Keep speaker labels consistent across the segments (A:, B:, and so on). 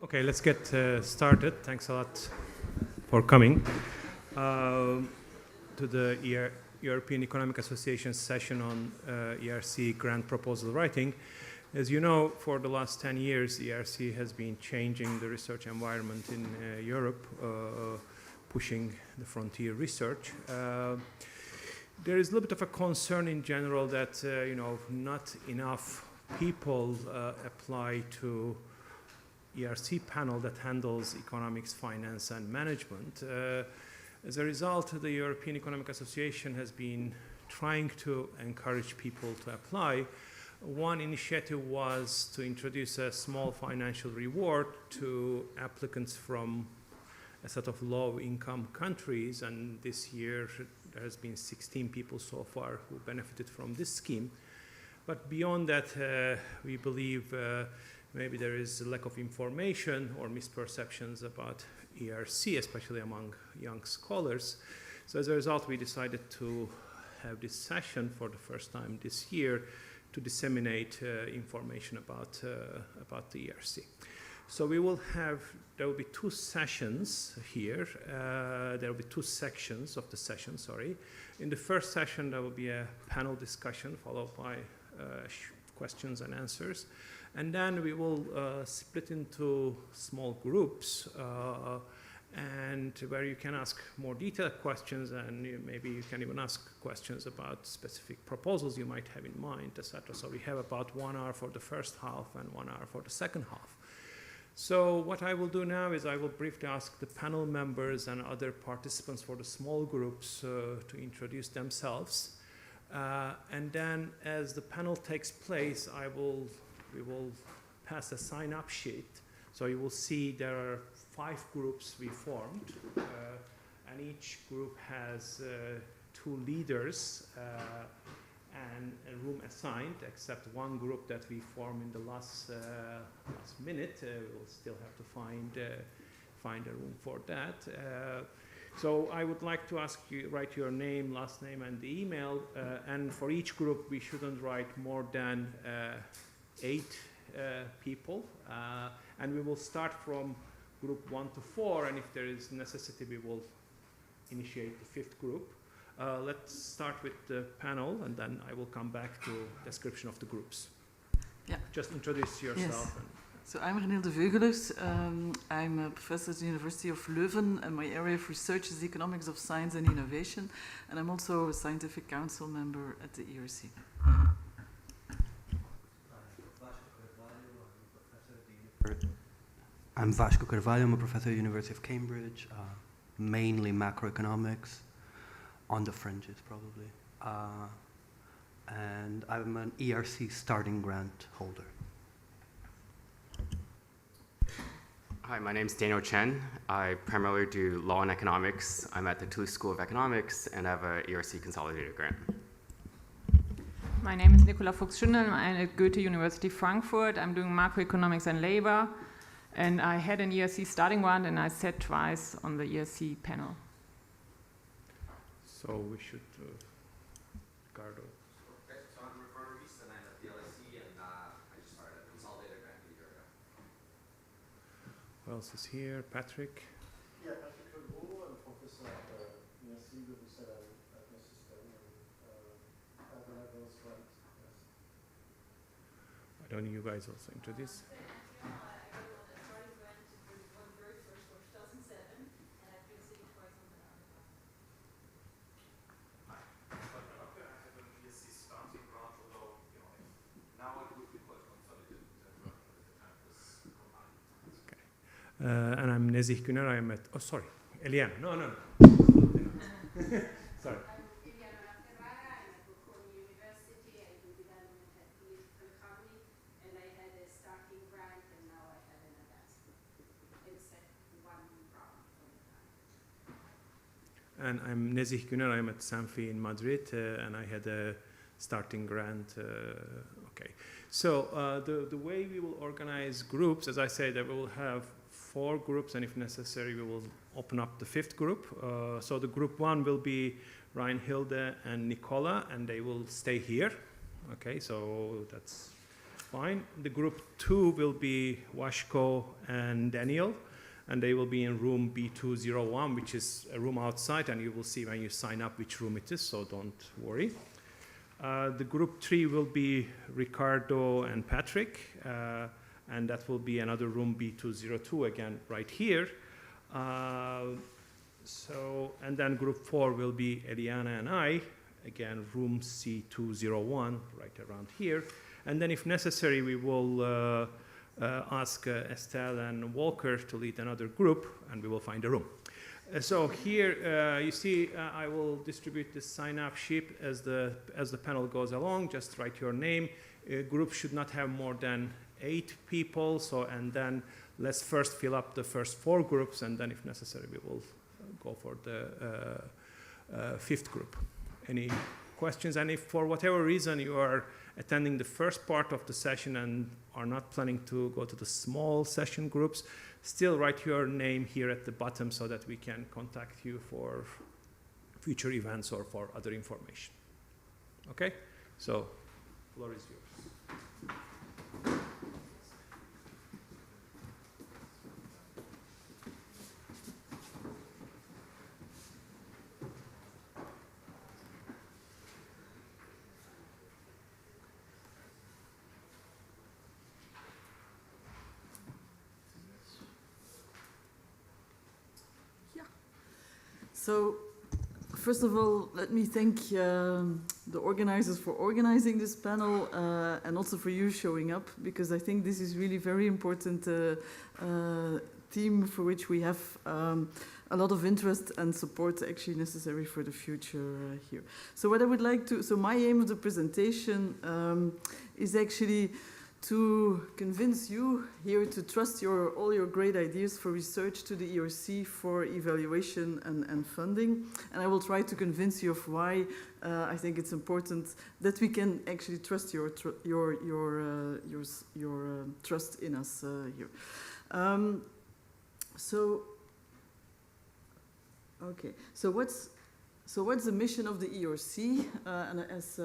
A: Okay, let's get started. Thanks a lot for coming to the European Economic Association session on ERC grant proposal writing. As you know, for the last 10 years, ERC has been changing the research environment in Europe, pushing the frontier research. There is a little bit of a concern in general that not enough people apply to ERC panel that handles economics, finance, and management. As a result, the European Economic Association has been trying to encourage people to apply. One initiative was to introduce a small financial reward to applicants from a set of low-income countries, and this year there has been 16 people so far who benefited from this scheme. But beyond that, we believe maybe there is a lack of information or misperceptions about ERC, especially among young scholars. So as a result, we decided to have this session for the first time this year to disseminate information about the ERC. So there will be two sessions here. There will be two sections of the session, sorry. In the first session, there will be a panel discussion followed by questions and answers. And then we will split into small groups and where you can ask more detailed questions, and maybe you can even ask questions about specific proposals you might have in mind, etc. So we have about 1 hour for the first half and 1 hour for the second half. So what I will do now is I will briefly ask the panel members and other participants for the small groups to introduce themselves. And then as the panel takes place, we will pass a sign-up sheet. So you will see there are 5 groups we formed, and each group has 2 leaders and a room assigned, except one group that we formed in the last minute. We'll still have to find a room for that. So I would like to ask you, write your name, last name, and the email. And for each group, we shouldn't write more than 8 people. And we will start from group 1 to 4. And if there is necessity, we will initiate the 5th group. Let's start with the panel, and then I will come back to description of the groups.
B: Yeah.
A: Just introduce yourself.
B: Yes. So I'm René de Veugelers. I'm a professor at the University of Leuven, and my area of research is economics of science and innovation, and I'm also a scientific council member at the ERC.
C: I'm Vasco Carvalho. I'm a professor at the University of Cambridge, mainly macroeconomics, on the fringes probably. And I'm an ERC starting grant holder.
D: Hi, my name is Daniel Chen. I primarily do law and economics. I'm at the Toulouse School of Economics, and I have an ERC consolidated grant.
E: My name is Nicola Fuchs-Schindel. I'm at Goethe University Frankfurt. I'm doing macroeconomics and labor. And I had an ERC starting grant, and I sat twice on the ERC panel.
A: So we should, Ricardo.
F: Okay, so I'm Ricardo Reese, and I'm at the LSE, and I just started a consolidated grant a year ago.
A: Who else is here? Patrick?
G: Yeah, Patrick Legault. I'm a professor at ERC de Bruxelles at my system, and at the levels, right? Yes.
A: Why don't you guys also introduce? And I'm Nezih Güner. I'm at, oh, sorry, Eliana. No. Sorry. And I'm Nezih Güner. I'm at Sanfi in Madrid, and I had a starting grant. Okay. So the way we will organize groups, as I said, we will have 4 groups, and if necessary, we will open up the 5th group. So the group 1 will be Ryan, Hilde, and Nicola, and they will stay here. Okay, so that's fine. The group 2 will be Washko and Daniel, and they will be in room B201, which is a room outside, and you will see when you sign up which room it is, so don't worry. The group 3 will be Ricardo and Patrick, and that will be another room B202, again, right here. And then group 4 will be Eliana and I, again, room C201, right around here. And then if necessary, we will ask Estelle and Walker to lead another group, and we will find a room. So here, you see, I will distribute this sign-up sheet as the panel goes along. Just write your name. A group should not have more than 8 people. So, and then let's first fill up the first 4 groups, and then if necessary, we will go for the 5th group. Any questions? And if for whatever reason you are attending the first part of the session and are not planning to go to the small session groups, still write your name here at the bottom so that we can contact you for future events or for other information. Okay? So, floor is yours.
B: So, first of all, let me thank the organizers for organizing this panel and also for you showing up, because I think this is really very important theme for which we have a lot of interest and support actually necessary for the future here. So what I would like to, so my aim of the presentation is actually to convince you here to trust all your great ideas for research to the ERC for evaluation and funding. And I will try to convince you of why I think it's important that we can actually trust your trust in us here. So what's the mission of the ERC? And as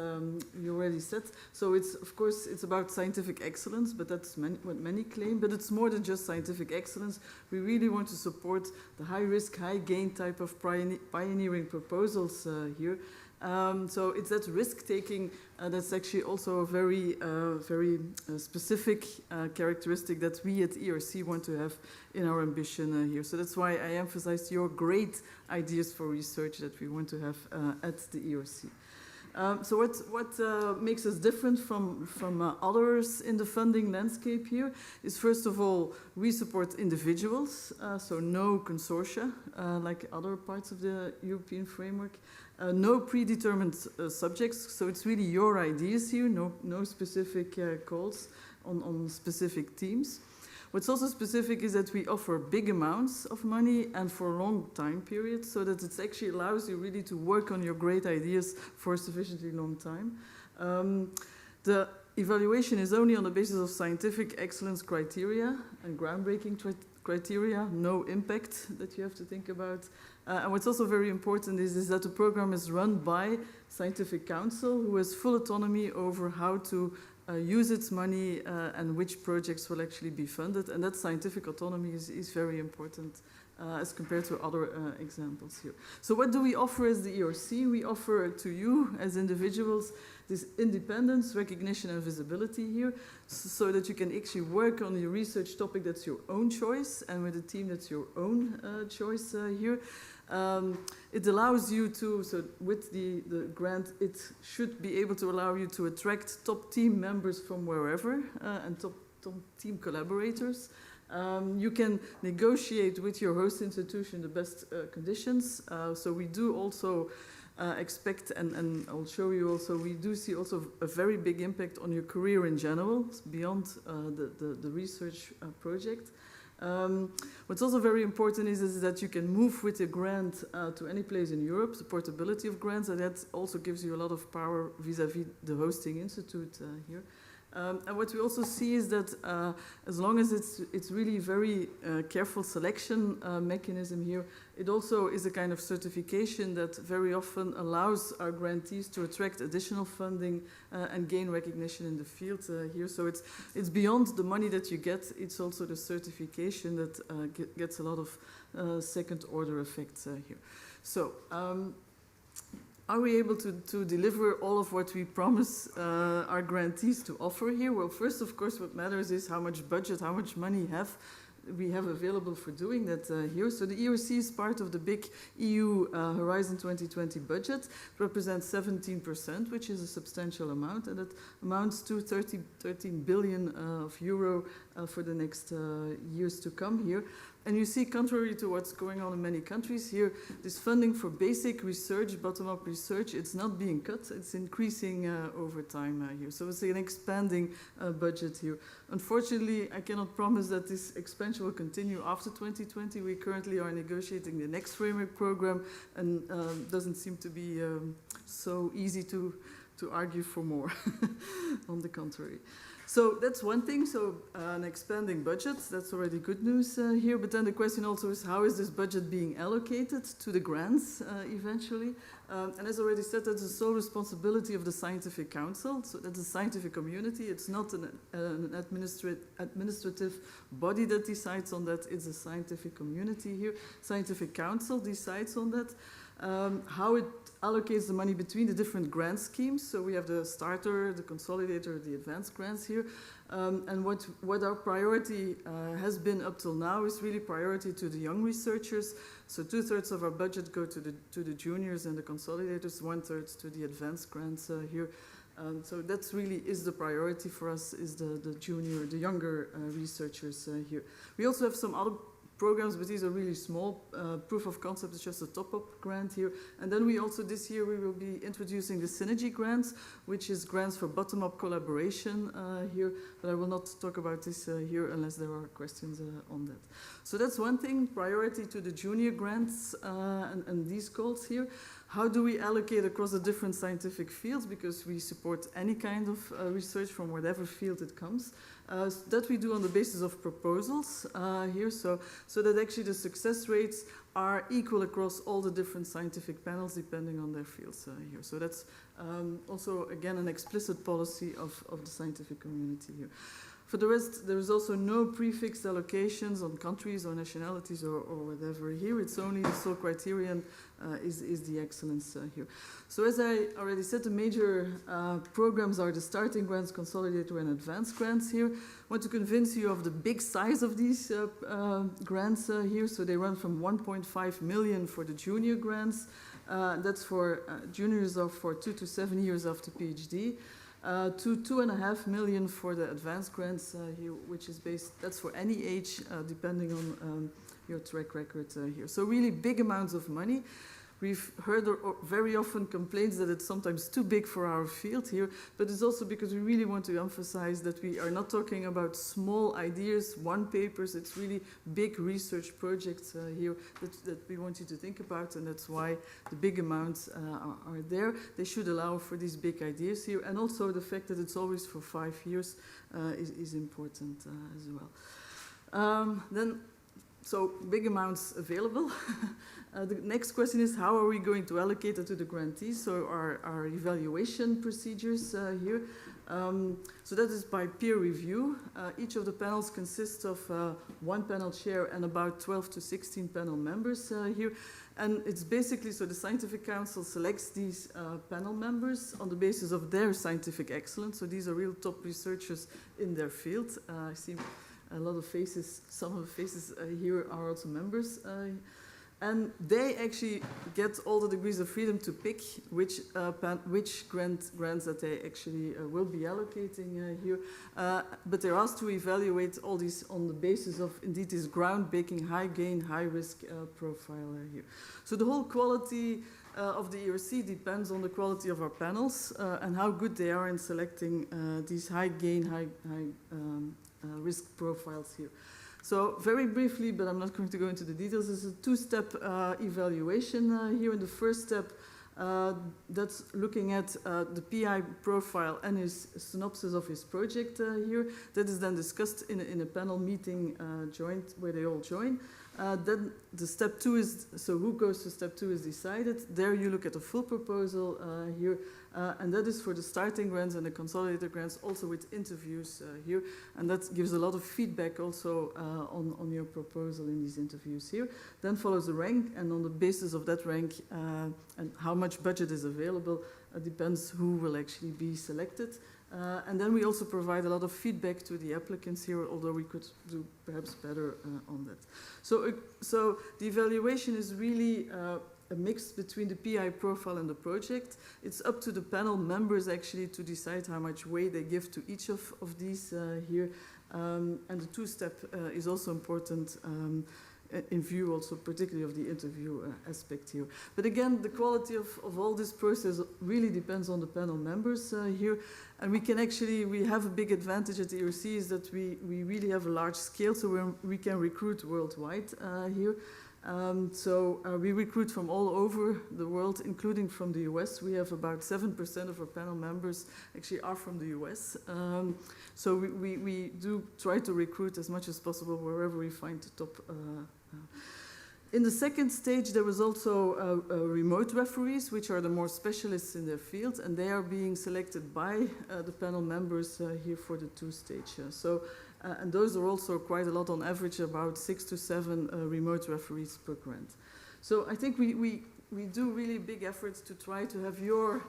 B: you already said, so it's, of course, it's about scientific excellence, but that's what many claim, but it's more than just scientific excellence. We really want to support the high-risk, high-gain type of pioneering proposals here. So it's that risk-taking that's actually also a very specific characteristic that we at ERC want to have in our ambition here. So that's why I emphasized your great ideas for research that we want to have at the ERC. So what makes us different from others in the funding landscape here is, first of all, we support individuals, so no consortia, like other parts of the European framework. No predetermined subjects, so it's really your ideas here, no specific calls on specific teams. What's also specific is that we offer big amounts of money and for long time periods, so that it actually allows you really to work on your great ideas for a sufficiently long time. The evaluation is only on the basis of scientific excellence criteria and groundbreaking criteria, no impact that you have to think about. And what's also very important is that the program is run by Scientific Council, who has full autonomy over how to use its money and which projects will actually be funded. And that scientific autonomy is very important as compared to other examples here. So what do we offer as the ERC? We offer to you as individuals this independence, recognition and visibility here, so that you can actually work on your research topic that's your own choice, and with a team that's your own choice here. It allows you to, so with the grant, it should be able to allow you to attract top team members from wherever and top team collaborators. You can negotiate with your host institution the best conditions. So we do also expect, and I'll show you also, we do see also a very big impact on your career in general, beyond the research project. What's also very important is that you can move with a grant to any place in Europe, the portability of grants, and that also gives you a lot of power vis-à-vis the hosting institute here. And what we also see is that as long as it's really very careful selection mechanism here, it also is a kind of certification that very often allows our grantees to attract additional funding and gain recognition in the field here. So it's beyond the money that you get, it's also the certification that gets a lot of second order effects here. So, are we able to deliver all of what we promise our grantees to offer here? Well, first, of course, what matters is how much budget, how much money we have available for doing that here. So the ERC is part of the big EU Horizon 2020 budget. It represents 17%, which is a substantial amount, and it amounts to 13 billion of euro for the next years to come here. And you see, contrary to what's going on in many countries here, this funding for basic research, bottom-up research, it's not being cut, it's increasing over time here. So it's an expanding budget here. Unfortunately, I cannot promise that this expansion will continue after 2020. We currently are negotiating the next framework program, and doesn't seem to be so easy to argue for more, on the contrary. So that's one thing, so an expanding budget, that's already good news here, but then the question also is how is this budget being allocated to the grants eventually? And as already said, that's the sole responsibility of the Scientific Council, so that's the scientific community, it's not an administrative body that decides on that, it's a scientific community here. Scientific Council decides on that. How it allocates the money between the different grant schemes. So we have the starter, the consolidator, the advanced grants here. And what our priority has been up till now is really priority to the young researchers. So 2/3 of our budget go to the juniors and the consolidators, 1/3 to the advanced grants here. So that's really is the priority for us, is the younger researchers here. We also have some other programs, but these are really small. Proof of concept is just a top-up grant here. And then we also, this year, we will be introducing the synergy grants, which is grants for bottom-up collaboration here. But I will not talk about this here unless there are questions on that. So that's one thing, priority to the junior grants and these calls here. How do we allocate across the different scientific fields? Because we support any kind of research from whatever field it comes. That we do on the basis of proposals here, so that actually the success rates are equal across all the different scientific panels depending on their fields here. So that's also, again, an explicit policy of the scientific community here. For the rest, there is also no prefixed allocations on countries or nationalities or whatever here. It's only the sole criterion is the excellence here. So as I already said, the major programs are the starting grants, consolidator, and advanced grants here. I want to convince you of the big size of these grants here. So they run from 1.5 million for the junior grants. That's for juniors of for 2 to 7 years after PhD. To 2.5 million for the advanced grants here, which is that's for any age, depending on your track record here. So really big amounts of money. We've heard very often complaints that it's sometimes too big for our field here, but it's also because we really want to emphasize that we are not talking about small ideas, one papers, it's really big research projects here that we want you to think about, and that's why the big amounts are there. They should allow for these big ideas here, and also the fact that it's always for 5 years is important as well. So big amounts available. The next question is how are we going to allocate it to the grantees? So our evaluation procedures here. So that is by peer review. Each of the panels consists of one panel chair and about 12 to 16 panel members here. And it's basically, so the Scientific Council selects these panel members on the basis of their scientific excellence. So these are real top researchers in their field. I see a lot of faces, some of the faces here are also members. And they actually get all the degrees of freedom to pick which grants that they actually will be allocating here. But they're asked to evaluate all these on the basis of, indeed, this groundbreaking, high-gain, high-risk profile here. So the whole quality of the ERC depends on the quality of our panels and how good they are in selecting these high-gain, high-risk profiles here. So very briefly, but I'm not going to go into the details, this is a two-step evaluation here. In the first step, That's looking at the PI profile and his synopsis of his project here. That is then discussed in a panel meeting joint where they all join. Then the step 2 is, so who goes to step 2 is decided. There you look at the full proposal here, and that is for the starting grants and the consolidated grants, also with interviews here, and that gives a lot of feedback also on your proposal in these interviews here. Then follows the rank, and on the basis of that rank and how much budget is available, depends who will actually be selected. And then we also provide a lot of feedback to the applicants here, although we could do perhaps better on that. So the evaluation is really a mix between the PI profile and the project. It's up to the panel members actually to decide how much weight they give to each of these here. And the 2-step is also important in view also particularly of the interview aspect here. But again, the quality of all this process really depends on the panel members here. And we have a big advantage at the ERC is that we really have a large scale, so we can recruit worldwide here. We recruit from all over the world, including from the US. We have about 7% of our panel members actually are from the US. So we do try to recruit as much as possible wherever we find the top. In the second stage, there was also remote referees, which are the more specialists in their field, and they are being selected by the panel members here for the 2-stage. And those are also quite a lot, on average about 6 to 7 remote referees per grant. So I think we do really big efforts to try to have your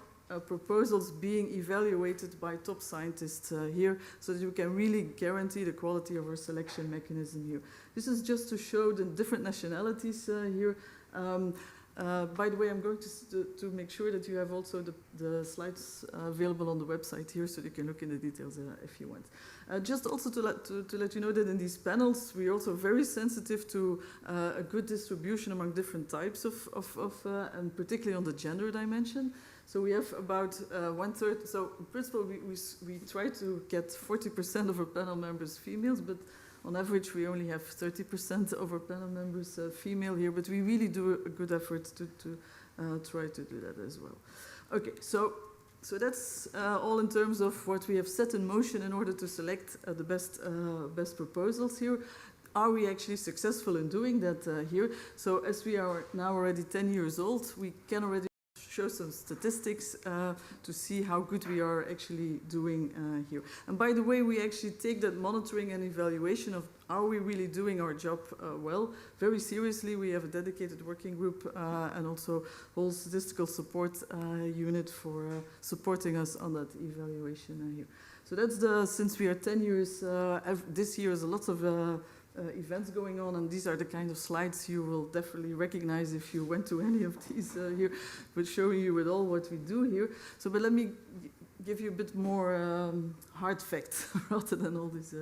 B: proposals being evaluated by top scientists here, so that you can really guarantee the quality of our selection mechanism here. This is just to show the different nationalities here. By the way, I'm going to make sure that you have also the slides available on the website here, so you can look in the details if you want. Just also to let you know that in these panels, we're also very sensitive to a good distribution among different types and particularly on the gender dimension. So we have about 1/3. So in principle, we try to get 40% of our panel members females, but on average, we only have 30% of our panel members female here, but we really do a good effort to try to do that as well. Okay, so that's all in terms of what we have set in motion in order to select the best proposals here. Are we actually successful in doing that here? So as we are now already 10 years old, we can already show some statistics to see how good we are actually doing here. And by the way, we actually take that monitoring and evaluation of are we really doing our job well very seriously. We have a dedicated working group and also whole statistical support unit for supporting us on that evaluation here. So that's since we are 10 years, this year is a lot of events going on, and these are the kind of slides you will definitely recognize if you went to any of these here, but showing you with all what we do here. So, but let me give you a bit more hard facts rather than all this.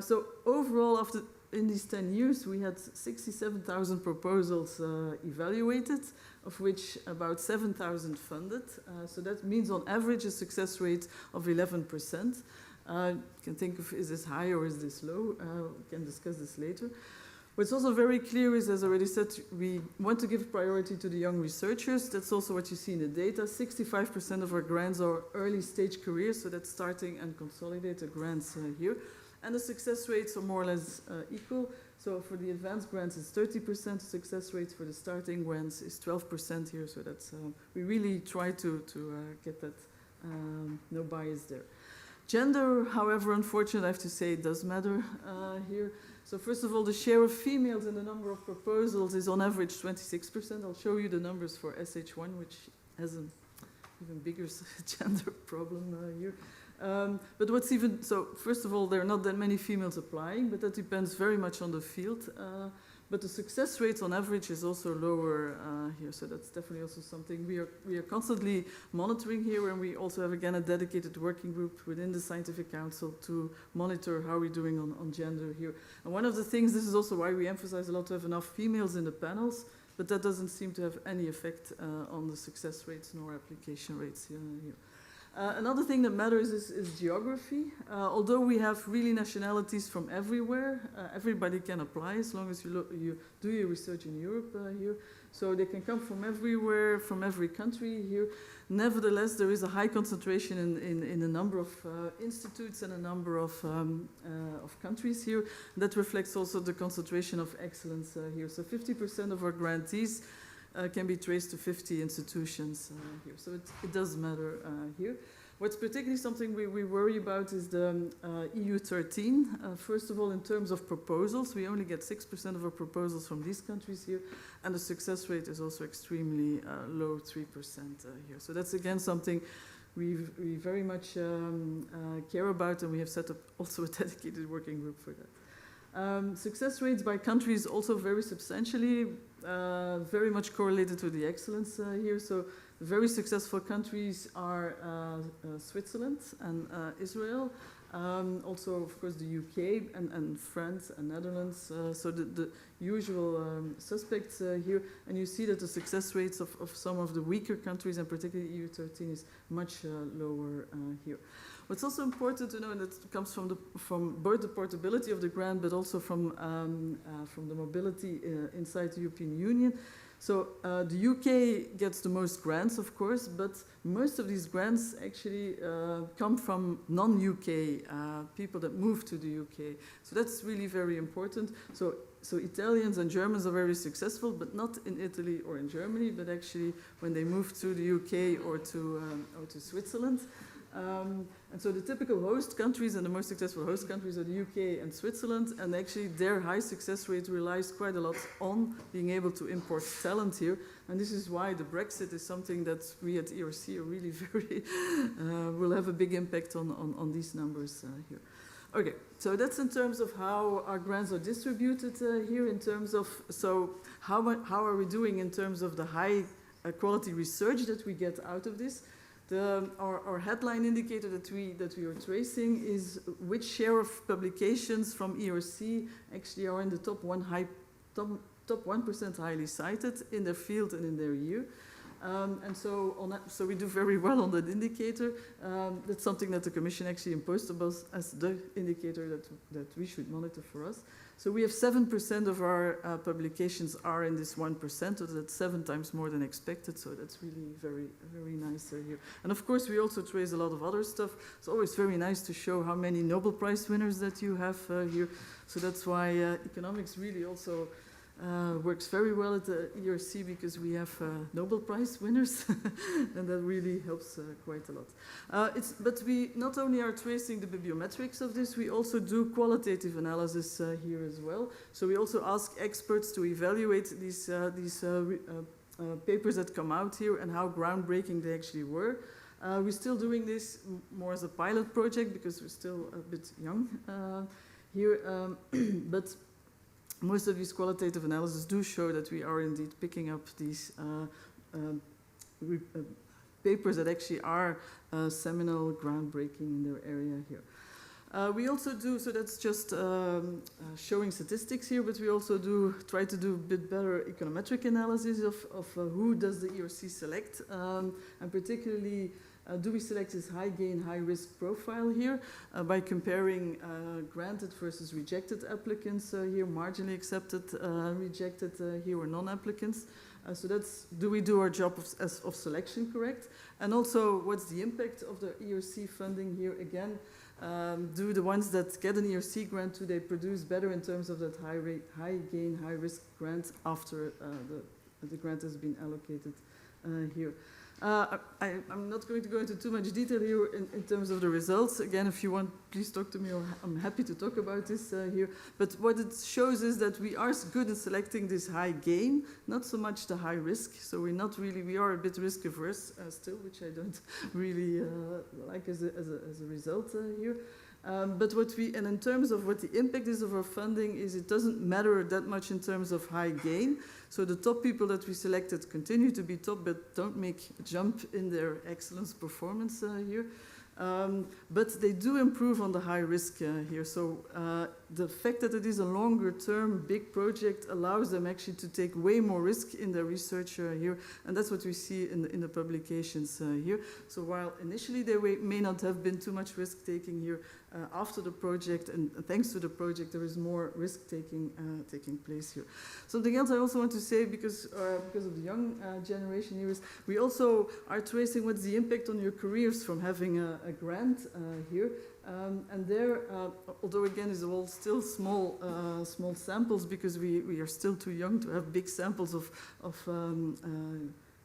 B: So overall, in these 10 years, we had 67,000 proposals evaluated, of which about 7,000 funded. So that means on average a success rate of 11%. You can think of, is this high or is this low? We can discuss this later. What's also very clear is, as I already said, we want to give priority to the young researchers. That's also what you see in the data. 65% of our grants are early stage careers, so that's starting and consolidated grants here. And the success rates are more or less equal. So for the advanced grants, it's 30%. Success rates for the starting grants is 12% here. So that's we really try to get that no bias there. Gender, however, unfortunately, I have to say it does matter here. So first of all, the share of females in the number of proposals is on average 26%. I'll show you the numbers for SH1, which has an even bigger gender problem here. But what's even, so first of all, there are not that many females applying, but that depends very much on the field. But the success rate on average is also lower here, so that's definitely also something we are constantly monitoring here, and we also have again a dedicated working group within the Scientific Council to monitor how we're doing on gender here. And one of the things, this is also why we emphasize a lot to have enough females in the panels, but that doesn't seem to have any effect on the success rates nor application rates here. Another thing that matters is geography. Although we have really nationalities from everywhere, everybody can apply as long as you do your research in Europe here. So they can come from everywhere, from every country here. Nevertheless, there is a high concentration in a number of institutes and a number of countries here. That reflects also the concentration of excellence here. So 50% of our grantees can be traced to 50 institutions here. So it does matter here. What's particularly something we worry about is the EU 13. First of all, in terms of proposals, we only get 6% of our proposals from these countries here, and the success rate is also extremely low, 3% here. So that's again something we very much care about, and we have set up also a dedicated working group for that. Success rates by countries also very substantially, very much correlated to the excellence here. So very successful countries are Switzerland and Israel, also of course the UK and France and Netherlands, so the usual suspects here, and you see that the success rates of some of the weaker countries, and particularly EU 13, is much lower here. What's also important to know, and that comes from both the portability of the grant, but also from the mobility inside the European Union. So the UK gets the most grants, of course, but most of these grants actually come from non-UK people that move to the UK. So that's really very important. So Italians and Germans are very successful, but not in Italy or in Germany, but actually when they move to the UK or to Switzerland. And so the typical host countries and the most successful host countries are the UK and Switzerland, and actually their high success rate relies quite a lot on being able to import talent here. And this is why the Brexit is something that we at ERC are really very, will have a big impact on these numbers here. Okay, so that's in terms of how our grants are distributed here, in terms of, so how are we doing in terms of the high quality research that we get out of this. Our headline indicator that we are tracing is which share of publications from ERC actually are in the top 1% highly cited in their field and in their year. And so we do very well on that indicator. That's something that the Commission actually imposed upon us as the indicator that we should monitor for us. So we have 7% of our publications are in this 1%, so that's 7 times more than expected, so that's really very, very nice here. And of course, we also trace a lot of other stuff. It's always very nice to show how many Nobel Prize winners that you have here. So that's why economics really also works very well at the ERC, because we have Nobel Prize winners, and that really helps quite a lot. But we not only are tracing the bibliometrics of this, we also do qualitative analysis here as well. So we also ask experts to evaluate these papers that come out here and how groundbreaking they actually were. We're still doing this more as a pilot project because we're still a bit young here, but most of these qualitative analyses do show that we are indeed picking up these papers that actually are seminal, groundbreaking in their area here. We also do, so that's just showing statistics here, but we also do try to do a bit better econometric analysis of who does the ERC select, and particularly do we select this high gain, high risk profile here by comparing granted versus rejected applicants here, marginally accepted, rejected here, or non-applicants. So that's, do we do our job of selection correct? And also, what's the impact of the ERC funding here again? Do the ones that get an ERC grant, do they produce better in terms of that high gain, high risk grant after the grant has been allocated here? I'm not going to go into too much detail here in terms of the results. Again, if you want, please talk to me, or I'm happy to talk about this here. But what it shows is that we are good at selecting this high gain, not so much the high risk. So we're not really, we are a bit risk averse still, which I don't really like as a result here. But and in terms of what the impact is of our funding, is it doesn't matter that much in terms of high gain. So the top people that we selected continue to be top, but don't make a jump in their excellence performance here. But they do improve on the high risk here. So the fact that it is a longer term big project allows them actually to take way more risk in their research here. And that's what we see in the publications here. So while initially there may not have been too much risk taking here, after the project and thanks to the project there is more risk taking taking place here. Something else I also want to say because of the young generation here is we also are tracing what's the impact on your careers from having a grant here. And there, although again it's all still small samples because we are still too young to have big samples of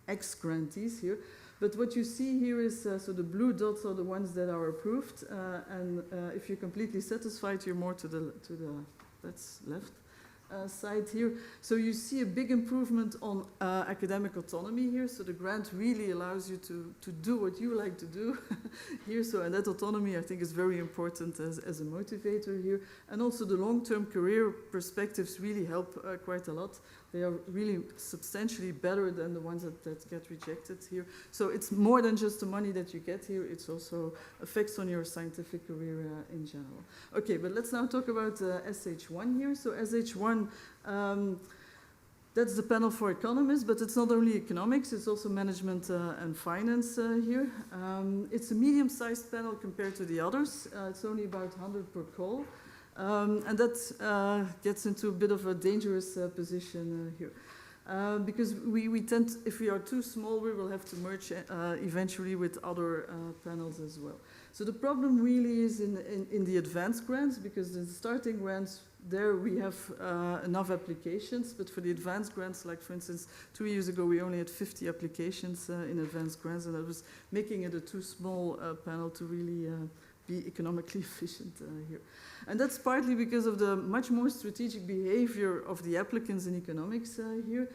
B: ex-grantees here. But what you see here is, so the blue dots are the ones that are approved, and if you're completely satisfied, you're more to the that's left side here. So you see a big improvement on academic autonomy here. So the grant really allows you to do what you like to do here. So, and that autonomy I think is very important as a motivator here. And also the long-term career perspectives really help quite a lot. They are really substantially better than the ones that get rejected here. So it's more than just the money that you get here, it's also effects on your scientific career in general. Okay, but let's now talk about SH1 here. So SH1, that's the panel for economists, but it's not only economics, it's also management and finance here. It's a medium-sized panel compared to the others. It's only about 100 per call. And that gets into a bit of a dangerous position here. Because we tend, if we are too small, we will have to merge eventually with other panels as well. So the problem really is in the advanced grants, because the starting grants, there we have enough applications, but for the advanced grants, like for instance, 2 years ago we only had 50 applications in advanced grants, and that was making it a too small panel to really be economically efficient here. And that's partly because of the much more strategic behavior of the applicants in economics here.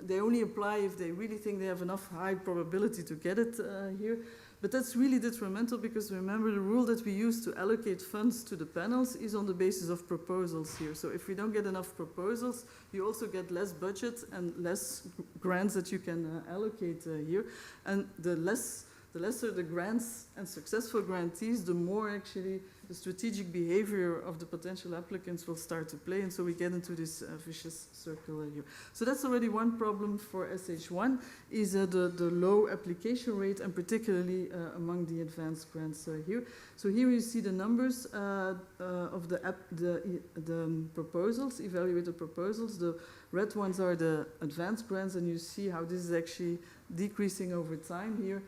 B: They only apply if they really think they have enough high probability to get it here. But that's really detrimental because remember the rule that we use to allocate funds to the panels is on the basis of proposals here. So if we don't get enough proposals, you also get less budget and less grants that you can allocate here. And the lesser the grants and successful grantees, the more actually the strategic behavior of the potential applicants will start to play, and so we get into this vicious circle here. So that's already one problem for SH1, is the low application rate, and particularly among the advanced grants here. So here you see the numbers of the proposals, evaluated proposals. The red ones are the advanced grants, and you see how this is actually decreasing over time here.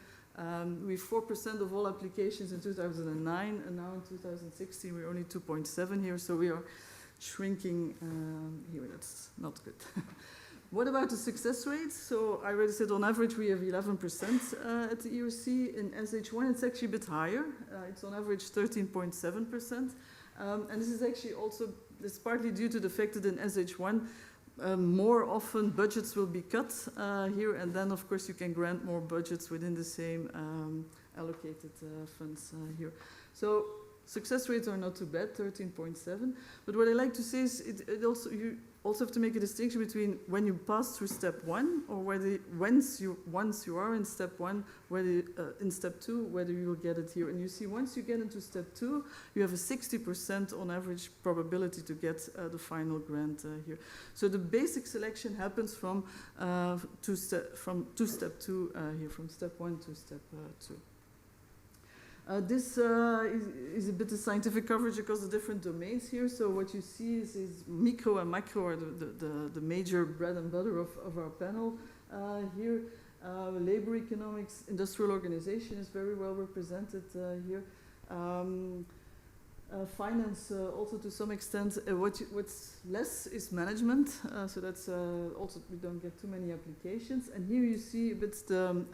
B: We have 4% of all applications in 2009, and now in 2016 we're only 2.7 here, so we are shrinking here. That's not good. What about the success rates? So I already said on average we have 11% at the ERC. In SH1 it's actually a bit higher. It's on average 13.7%. And this is actually also, it's partly due to the fact that in SH1 more often budgets will be cut here, and then of course you can grant more budgets within the same allocated funds here. So success rates are not too bad, 13.7. But what I like to say is you also have to make a distinction between when you pass through step 1 or whether once you are in step 1, whether in step 2, whether you will get it here. And you see once you get into step 2, you have a 60% on average probability to get the final grant here. So the basic selection happens from step 2 here, from step 1 to step 2. This is a bit of scientific coverage across the different domains here. So what you see is micro and macro are the major bread and butter of our panel here. Labor economics, industrial organization is very well represented here. Finance also to some extent. What's less is management. So that's also, we don't get too many applications. And here you see a bit the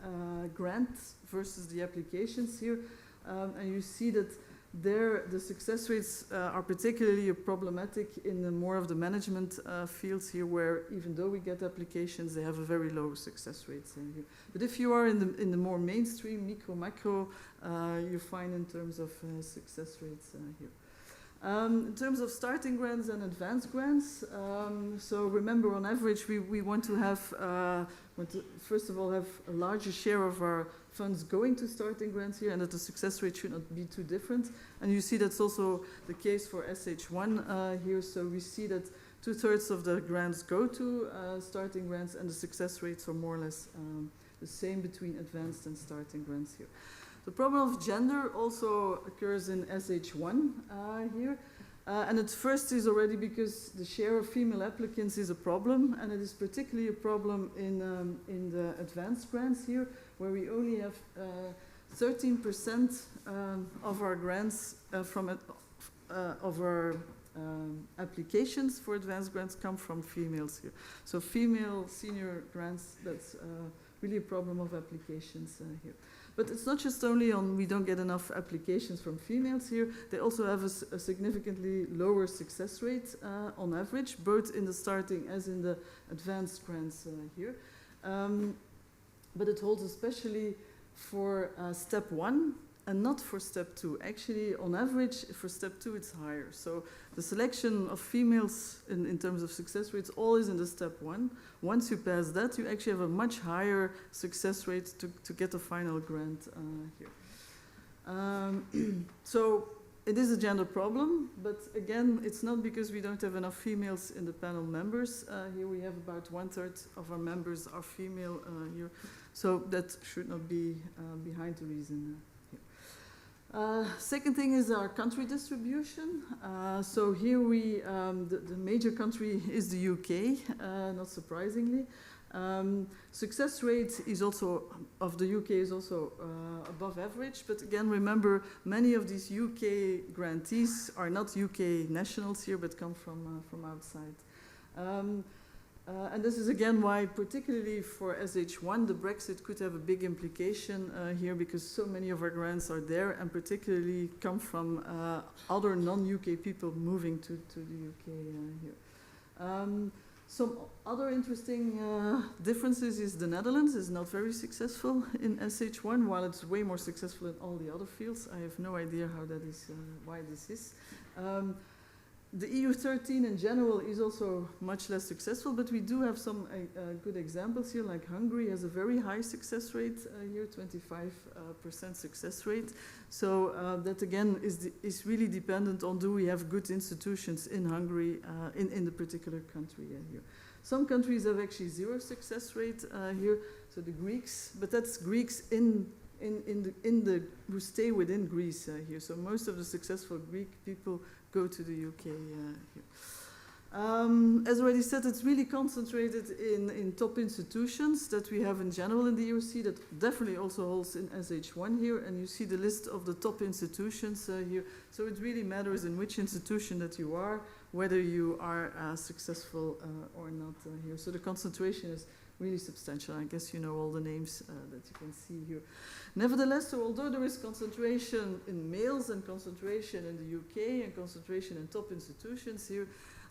B: grants versus the applications here. And you see that there the success rates are particularly problematic in the more of the management fields here, where even though we get applications, they have a very low success rates here. But if you are in the more mainstream micro macro, you find in terms of success rates here. In terms of starting grants and advanced grants, so remember on average we want to have, first of all have a larger share of our funds going to starting grants here, and that the success rate should not be too different. And you see that's also the case for SH1 here, so we see that 2/3 of the grants go to starting grants, and the success rates are more or less the same between advanced and starting grants here. The problem of gender also occurs in SH1 here. And at first is already because the share of female applicants is a problem, and it is particularly a problem in the advanced grants here, where we only have 13% of our grants of our applications for advanced grants come from females here. So female senior grants, that's really a problem of applications here. But it's not just only on we don't get enough applications from females here, they also have a significantly lower success rate on average, both in the starting as in the advanced grants here. But it holds especially for step 1 and not for step 2. Actually, on average, for step 2 it's higher. So the selection of females in terms of success rates always in the step 1. Once you pass that, you actually have a much higher success rate to get a final grant here. So it is a gender problem, but again, it's not because we don't have enough females in the panel members. Here we have about 1/3 of our members are female here. So that should not be behind the reason. Second thing is our country distribution. So here the major country is the UK, not surprisingly. Success rate is also, of the UK is also above average, but again, remember, many of these UK grantees are not UK nationals here, but come from outside. And this is again why, particularly for SH1, the Brexit could have a big implication here, because so many of our grants are there and particularly come from other non-UK people moving to the UK here. Some other interesting differences is the Netherlands is not very successful in SH1, while it's way more successful in all the other fields. I have no idea how that is, why this is. The EU13 in general is also much less successful, but we do have some good examples here, like Hungary has a very high success rate here, 25% success rate. So that again is really dependent on do we have good institutions in Hungary, in the particular country here. Some countries have actually 0 success rate here, so the Greeks, but that's Greeks who stay within Greece here. So most of the successful Greek people go to the UK here. As already said, it's really concentrated in top institutions that we have in general in the ERC, that definitely also holds in SH1 here, and you see the list of the top institutions here. So it really matters in which institution that you are, whether you are successful or not here. So the concentration is really substantial. I guess you know all the names that you can see here. Nevertheless, so although there is concentration in males and concentration in the UK and concentration in top institutions here,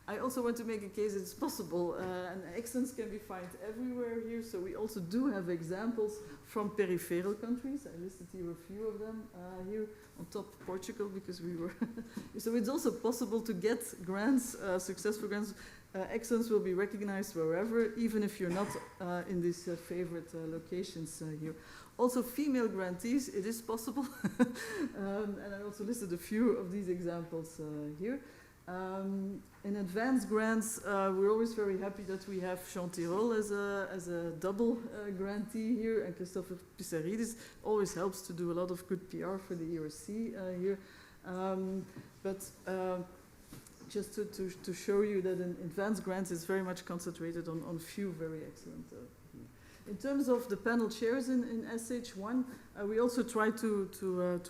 B: I also want to make a case it's possible, and excellence can be found everywhere here. So we also do have examples from peripheral countries. I listed here a few of them here on top, Portugal, because we were. So it's also possible to get grants, successful grants. Excellence will be recognized wherever, even if you're not in these favorite locations here. Also, female grantees, it is possible. And I also listed a few of these examples here. In advanced grants, we're always very happy that we have Jean Tirole as a double grantee here, and Christopher Pissaridis always helps to do a lot of good PR for the ERC here. Just to show you that in advanced grants is very much concentrated on few very excellent. In terms of the panel chairs in SH1, we also try to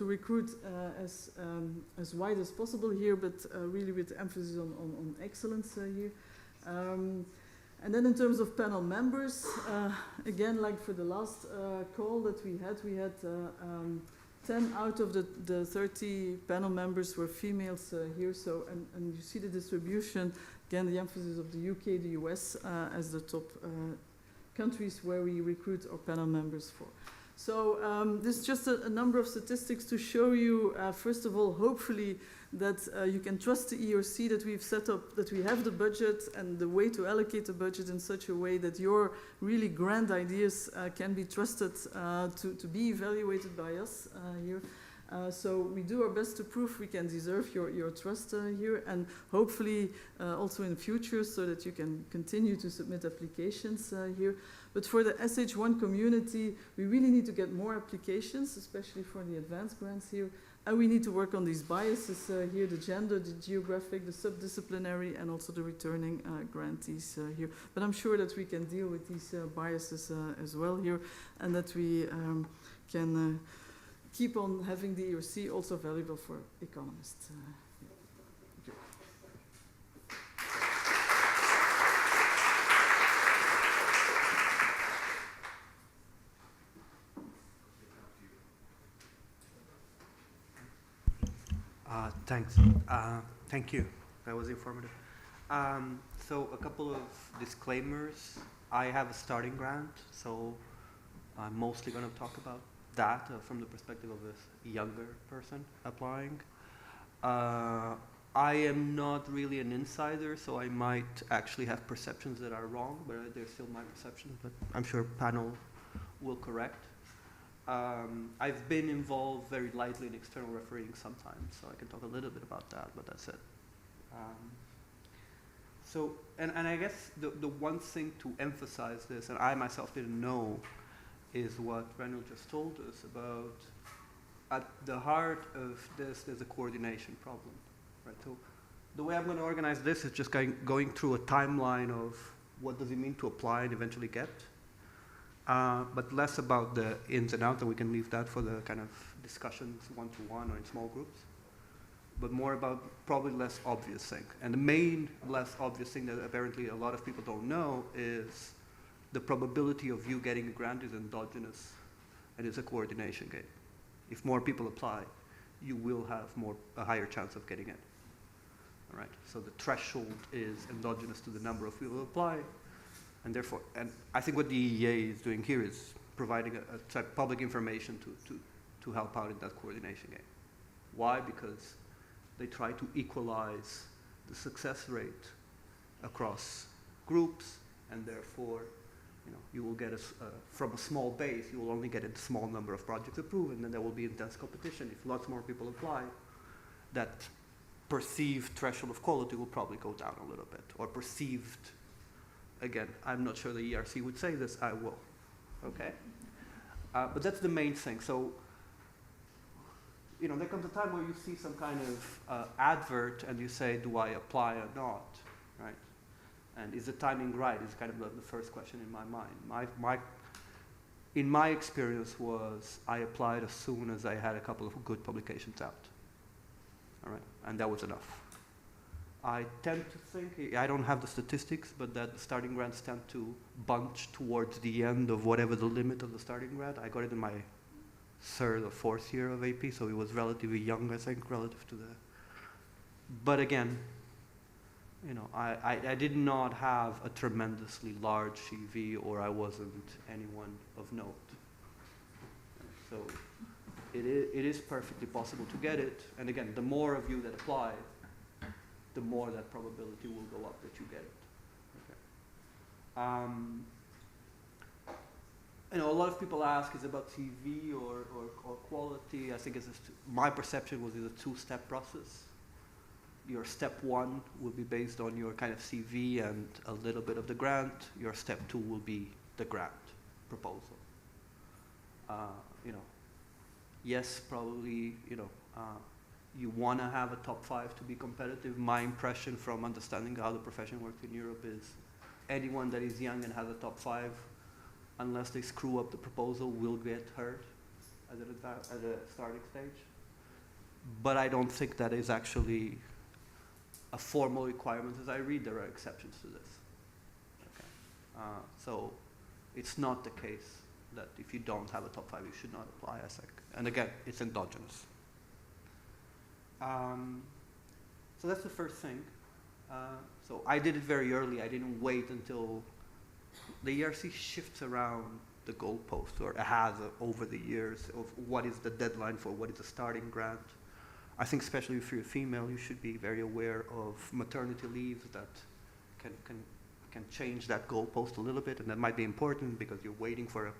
B: recruit as wide as possible here, but really with emphasis on excellence here. And then in terms of panel members, again, like for the last call that we had 10 out of the 30 panel members were females here. So, and you see the distribution, again, the emphasis of the UK, the US as the top countries where we recruit our panel members for. So this is just a number of statistics to show you, first of all, hopefully that you can trust the ERC, that we've set up, that we have the budget and the way to allocate the budget in such a way that your really grand ideas can be trusted to be evaluated by us here. So we do our best to prove we can deserve your trust here, and hopefully also in the future, so that you can continue to submit applications here. But for the SH1 community, we really need to get more applications, especially for the advanced grants here. And we need to work on these biases here, the gender, the geographic, the subdisciplinary, and also the returning grantees here. But I'm sure that we can deal with these biases as well here, and that we can keep on having the ERC also valuable for economists. Thank you.
C: Thanks. Thank you. That was informative. So a couple of disclaimers. I have a starting grant, so I'm mostly going to talk about that from the perspective of a younger person applying. I am not really an insider, so I might actually have perceptions that are wrong, but they're still my perceptions, but I'm sure panel will correct. I've been involved very lightly in external refereeing sometimes, so I can talk a little bit about that, but that's it. And I guess the one thing to emphasize this, and I myself didn't know, is what Renu just told us about. At the heart of this, there's a coordination problem, right? So the way I'm going to organize this is just going through a timeline of what does it mean to apply and eventually get, but less about the ins and outs, and we can leave that for the kind of discussions one-to-one or in small groups, but more about probably less obvious thing. And the main less obvious thing that apparently a lot of people don't know is the probability of you getting a grant is endogenous, and it's a coordination game. If more people apply, you will have a higher chance of getting it. All right. So the threshold is endogenous to the number of people who apply, and therefore, and I think what the EEA is doing here is providing a type of public information to help out in that coordination game. Why? Because they try to equalize the success rate across groups, and therefore, you will get from a small base, you will only get a small number of projects approved, and then there will be intense competition. If lots more people apply, that perceived threshold of quality will probably go down a little bit, or perceived, again, I'm not sure the ERC would say this, I will, okay? But that's the main thing. So, there comes a time where you see some kind of advert and you say, do I apply or not, right? And is the timing right? Is kind of the first question in my mind. In my experience was I applied as soon as I had a couple of good publications out. All right, and that was enough. I tend to think, I don't have the statistics, but that the starting grants tend to bunch towards the end of whatever the limit of the starting grant. I got it in my 3rd or 4th year of AP, so it was relatively young, I think, relative to the. But again, I did not have a tremendously large CV, or I wasn't anyone of note. So it is perfectly possible to get it. And again, the more of you that apply, the more that probability will go up that you get it. Okay. A lot of people ask, is it about CV or quality? I think my perception was it's a two-step process. Your step 1 will be based on your kind of CV and a little bit of the grant. Your step 2 will be the grant proposal. Yes, probably, you want to have a top 5 to be competitive. My impression from understanding how the profession works in Europe is anyone that is young and has a top 5, unless they screw up the proposal, will get hurt at a starting stage. But I don't think that is actually a formal requirement. As I read, there are exceptions to this. Okay. So it's not the case that if you don't have a top 5, you should not apply, I think. And again, it's endogenous. So that's the first thing. So I did it very early. I didn't wait until the ERC shifts around the goalpost, or it has over the years, of what is the deadline for what is a starting grant. I think especially if you're a female, you should be very aware of maternity leaves that can change that goalpost a little bit, and that might be important because you're waiting for a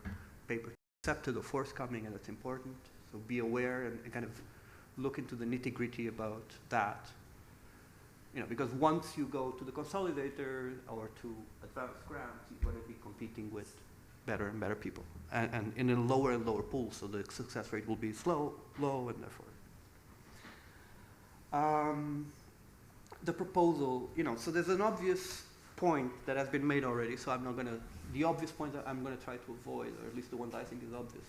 C: paper to be accepted or forthcoming, and it's important. So be aware and kind of look into the nitty-gritty about that. You know, because once you go to the consolidator or to advanced grants, you're going to be competing with better and better people, and in a lower and lower pool, so the success rate will be low, and therefore. The proposal, you know, so there's an obvious point that has been made already, so I'm not going to, the obvious point that I'm going to try to avoid, or at least the one that I think is obvious.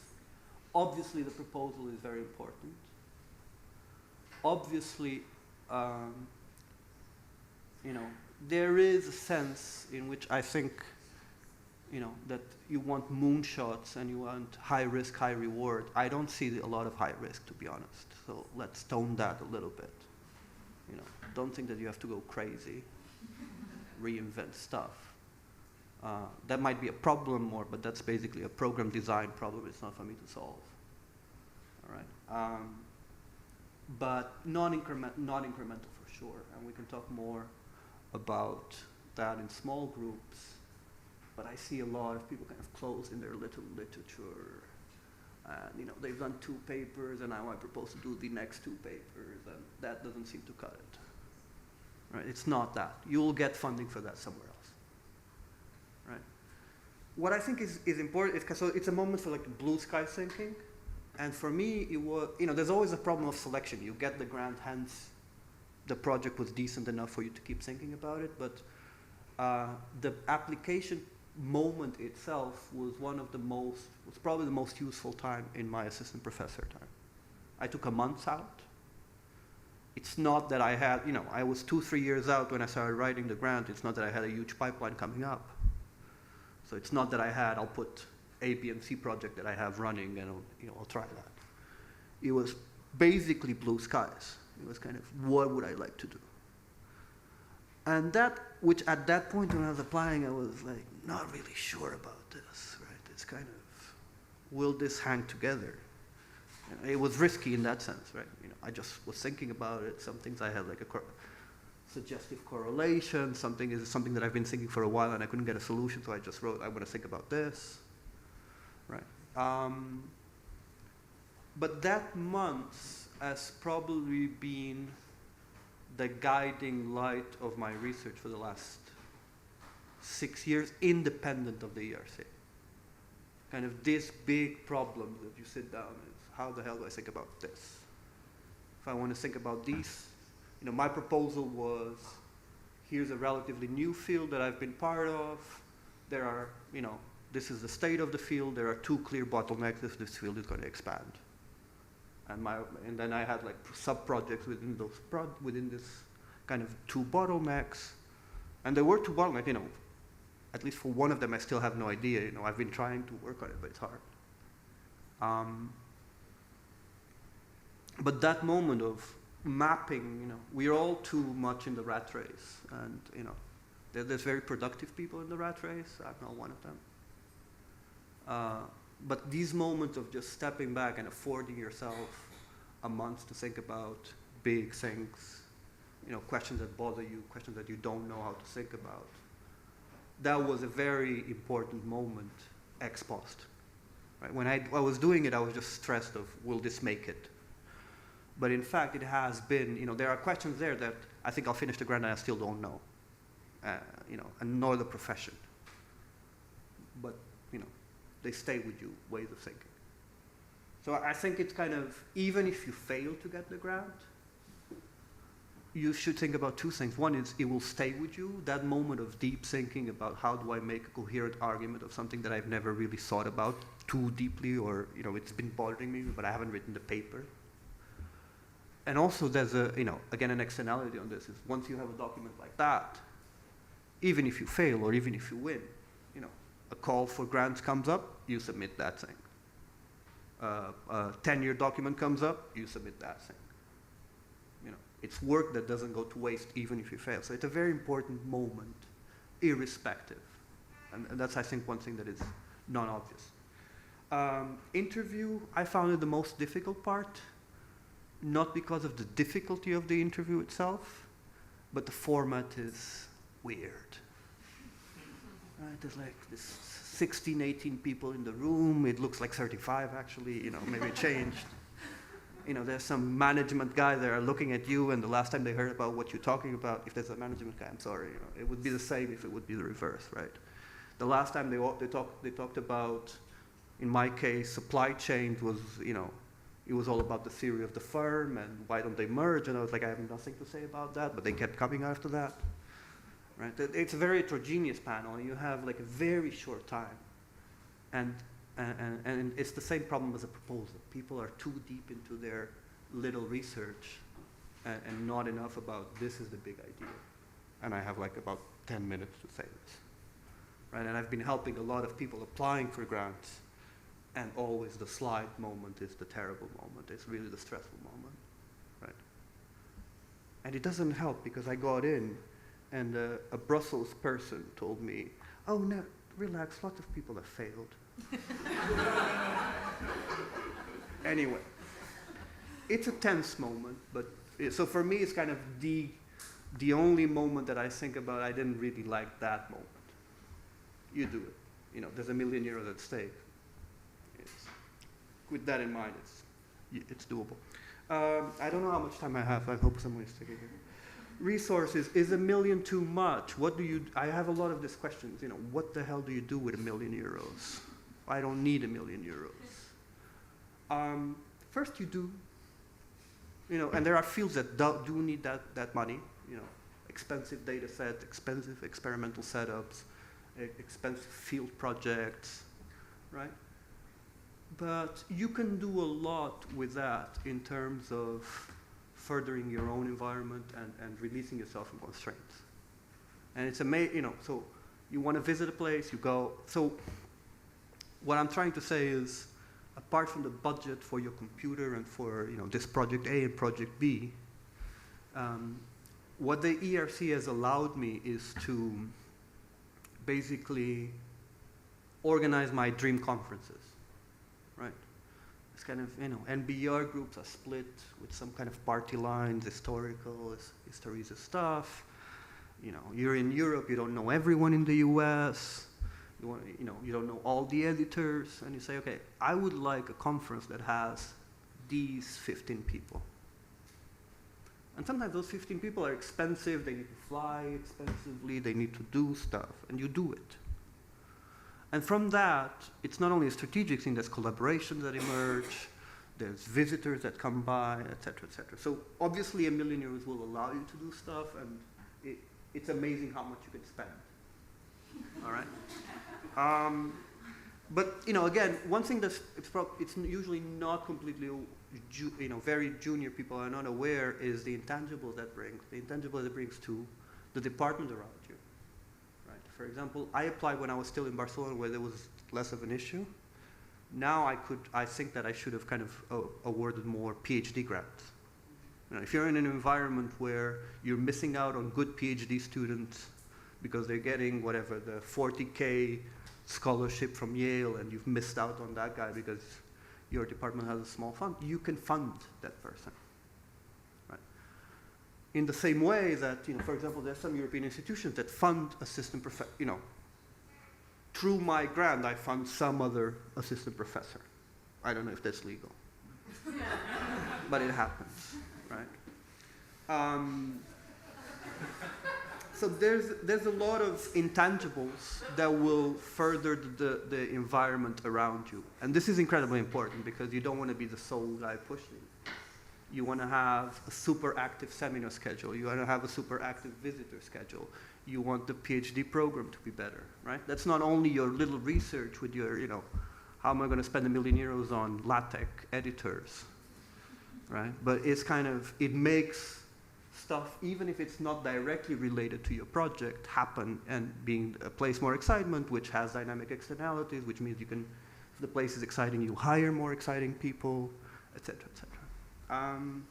C: Obviously, the proposal is very important. Obviously, you know, there is a sense in which I think, you know, that you want moonshots and you want high risk, high reward. I don't see a lot of high risk, to be honest. So let's tone that a little bit. You know, don't think that you have to go crazy, reinvent stuff. That might be a problem more, but that's basically a program design problem. It's not for me to solve. All right. But non-incremental for sure, and we can talk more about that in small groups. But I see a lot of people kind of closed in their little literature, and you know they've done 2 papers, and now I propose to do the next 2 papers, and that doesn't seem to cut it. Right? It's not that. You'll get funding for that somewhere else. Right? What I think is important is, so it's a moment for like blue sky thinking, and for me it was, you know, there's always a problem of selection. You get the grant, hence the project was decent enough for you to keep thinking about it, but the application moment itself was probably the most useful time in my assistant professor time. I took a month out. It's not that I had, you know, I was 2-3 years out when I started writing the grant. It's not that I had a huge pipeline coming up. So it's not that I had, I'll put A, B, and C project that I have running and I'll try that. It was basically blue skies. It was kind of, what would I like to do? And that, which at that point when I was applying, I was like, not really sure about this, right? It's kind of, will this hang together? You know, it was risky in that sense, right? You know, I just was thinking about it. Some things I had like a suggestive correlation. Something is something that I've been thinking for a while and I couldn't get a solution, so I just wrote, I want to think about this, right? But that month has probably been the guiding light of my research for the last 6 years, independent of the ERC. Kind of this big problem that you sit down is, how the hell do I think about this? If I want to think about these, you know, my proposal was, here's a relatively new field that I've been part of. There are, you know, this is the state of the field. There are 2 clear bottlenecks if this field is going to expand. And then I had like sub-projects within within this kind of 2 bottlenecks. And there were 2 bottlenecks, you know, at least for one of them I still have no idea, you know, I've been trying to work on it, but it's hard. But that moment of mapping, you know, we're all too much in the rat race, and you know, there's very productive people in the rat race. I'm not one of them. But these moments of just stepping back and affording yourself a month to think about big things, you know, questions that bother you, questions that you don't know how to think about, that was a very important moment ex post. Right? When I was doing it, I was just stressed of, will this make it? But in fact, it has been, you know, there are questions there that I think I'll finish the grant and I still don't know, you know, and nor the profession. But, you know, they stay with you, ways of thinking. So I think it's kind of, even if you fail to get the grant, you should think about 2 things. One is, it will stay with you, that moment of deep thinking about how do I make a coherent argument of something that I've never really thought about too deeply, or, you know, it's been bothering me, but I haven't written the paper. And also there's a, you know, again, an externality on this is, once you have a document like that, even if you fail or even if you win, you know, a call for grants comes up, you submit that thing. A 10-year document comes up, you submit that thing. You know, it's work that doesn't go to waste even if you fail. So it's a very important moment, irrespective. And that's, I think, one thing that is non-obvious. Interview, I found it the most difficult part. not because of the difficulty of the interview itself, but the format is weird. Right? There's like this 16, 18 people in the room. It looks like 35 actually, you know, maybe it changed. You know, there's some management guy there looking at you, and the last time they heard about what you're talking about, if there's a management guy, I'm sorry, you know, it would be the same if it would be the reverse, right? The last time they talked about, in my case, supply chains was, you know, it was all about the theory of the firm and why don't they merge, and I was like, I have nothing to say about that, but they kept coming after that, right? It's a very heterogeneous panel. You have like a very short time, and it's the same problem as a proposal. People are too deep into their little research and not enough about this is the big idea. And I have like about 10 minutes to say this, right? And I've been helping a lot of people applying for grants, and always the slide moment is the terrible moment. It's really the stressful moment, right? And it doesn't help because I got in and a Brussels person told me, oh no, relax, lots of people have failed. Anyway, it's a tense moment, but so for me it's kind of the only moment that I think about. I didn't really like that moment. You do it. You know, there's €1 million at stake. With that in mind, it's doable. I don't know how much time I have. I hope someone is taking it. Resources, is €1 million too much? What do you, I have a lot of these questions, you know, what the hell do you do with €1 million? I don't need €1 million. First you do, you know, and there are fields that do need that money, you know, expensive data sets, expensive experimental setups, expensive field projects, right? But you can do a lot with that in terms of furthering your own environment and releasing yourself from constraints. And it's amazing, you know, so you want to visit a place, you go. So what I'm trying to say is, apart from the budget for your computer and for, you know, this project A and project B, what the ERC has allowed me is to basically organize my dream conferences, right? It's kind of, you know, NBR groups are split with some kind of party lines, historical, histories of stuff. You know, you're in Europe, you don't know everyone in the US. You know, you don't know all the editors, and you say, okay, I would like a conference that has these 15 people. And sometimes those 15 people are expensive, they need to fly expensively, they need to do stuff, and you do it. And from that, it's not only a strategic thing, there's collaborations that emerge, there's visitors that come by, et cetera, et cetera. So obviously €1 million will allow you to do stuff, and it's amazing how much you can spend, all right? But, you know, again, one thing that's, it's usually not completely, you know, very junior people are not aware is the intangible that brings to the department around you. For example, I applied when I was still in Barcelona where there was less of an issue. Now I think that I should have kind of awarded more PhD grants. You know, if you're in an environment where you're missing out on good PhD students because they're getting whatever, the 40K scholarship from Yale, and you've missed out on that guy because your department has a small fund, you can fund that person. In the same way that, you know, for example, there's some European institutions that fund assistant professor, you know, through my grant, I fund some other assistant professor. I don't know if that's legal, but it happens, right? So there's a lot of intangibles that will further the environment around you. And this is incredibly important because you don't want to be the sole guy pushing. You want to have a super active seminar schedule. You want to have a super active visitor schedule. You want the PhD program to be better, right? That's not only your little research with your, you know, how am I going to spend €1 million on LaTeX editors, right? But it's kind of, it makes stuff, even if it's not directly related to your project, happen and being a place more excitement, which has dynamic externalities, which means you can, if the place is exciting, you hire more exciting people, et cetera, et cetera. And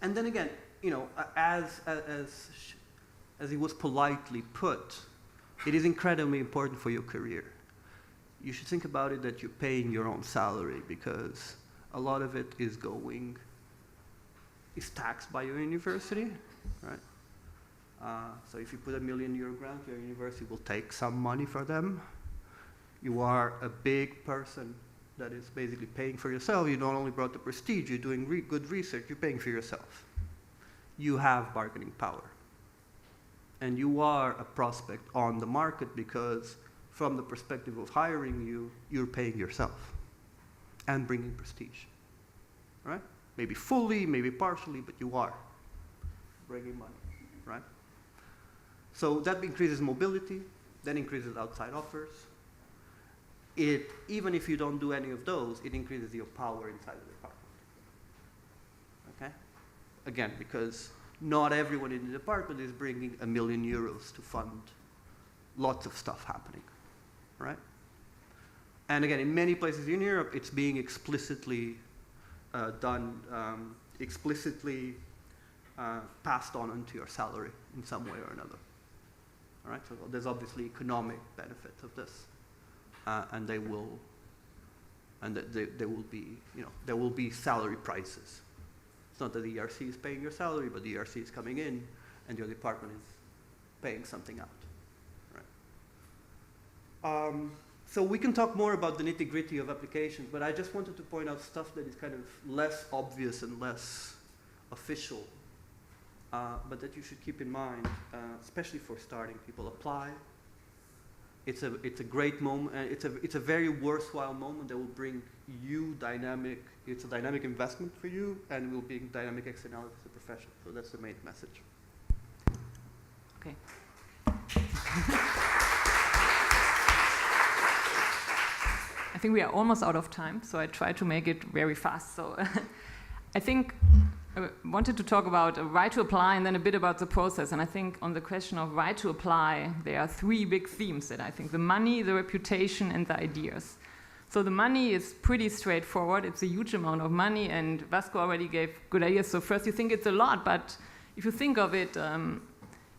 C: then again, you know, as it was politely put, it is incredibly important for your career. You should think about it that you're paying your own salary because a lot of it is going is taxed by your university, right? So if you put €1 million grant, your university will take some money for them. You are a big person that is basically paying for yourself. You not only brought the prestige, you're doing good research, you're paying for yourself. You have bargaining power. And you are a prospect on the market because from the perspective of hiring you, you're paying yourself and bringing prestige, right? Maybe fully, maybe partially, but you are bringing money, right? So that increases mobility, that increases outside offers. Even if you don't do any of those, it increases your power inside the department, okay? Again, because not everyone in the department is bringing €1 million to fund lots of stuff happening, right? And again, in many places in Europe, it's being explicitly done, explicitly passed on into your salary in some way or another. All right, so there's obviously economic benefits of this, and there will be, you know, there will be salary prices. It's not that the ERC is paying your salary, but the ERC is coming in, and your department is paying something out. Right? So we can talk more about the nitty-gritty of applications, but I just wanted to point out stuff that is kind of less obvious and less official, but that you should keep in mind, especially for starting. People apply. It's a great moment. It's a very worthwhile moment that will bring you dynamic. It's a dynamic investment for you, and will bring dynamic externality as a profession. So that's the main message.
E: Okay. I think we are almost out of time, so I try to make it very fast. So I think I wanted to talk about a right to apply and then a bit about the process. And I think on the question of right to apply, there are three big themes that I think: the money, the reputation, and the ideas. So the money is pretty straightforward. It's a huge amount of money, and Vasco already gave good ideas. So first you think it's a lot, but if you think of it,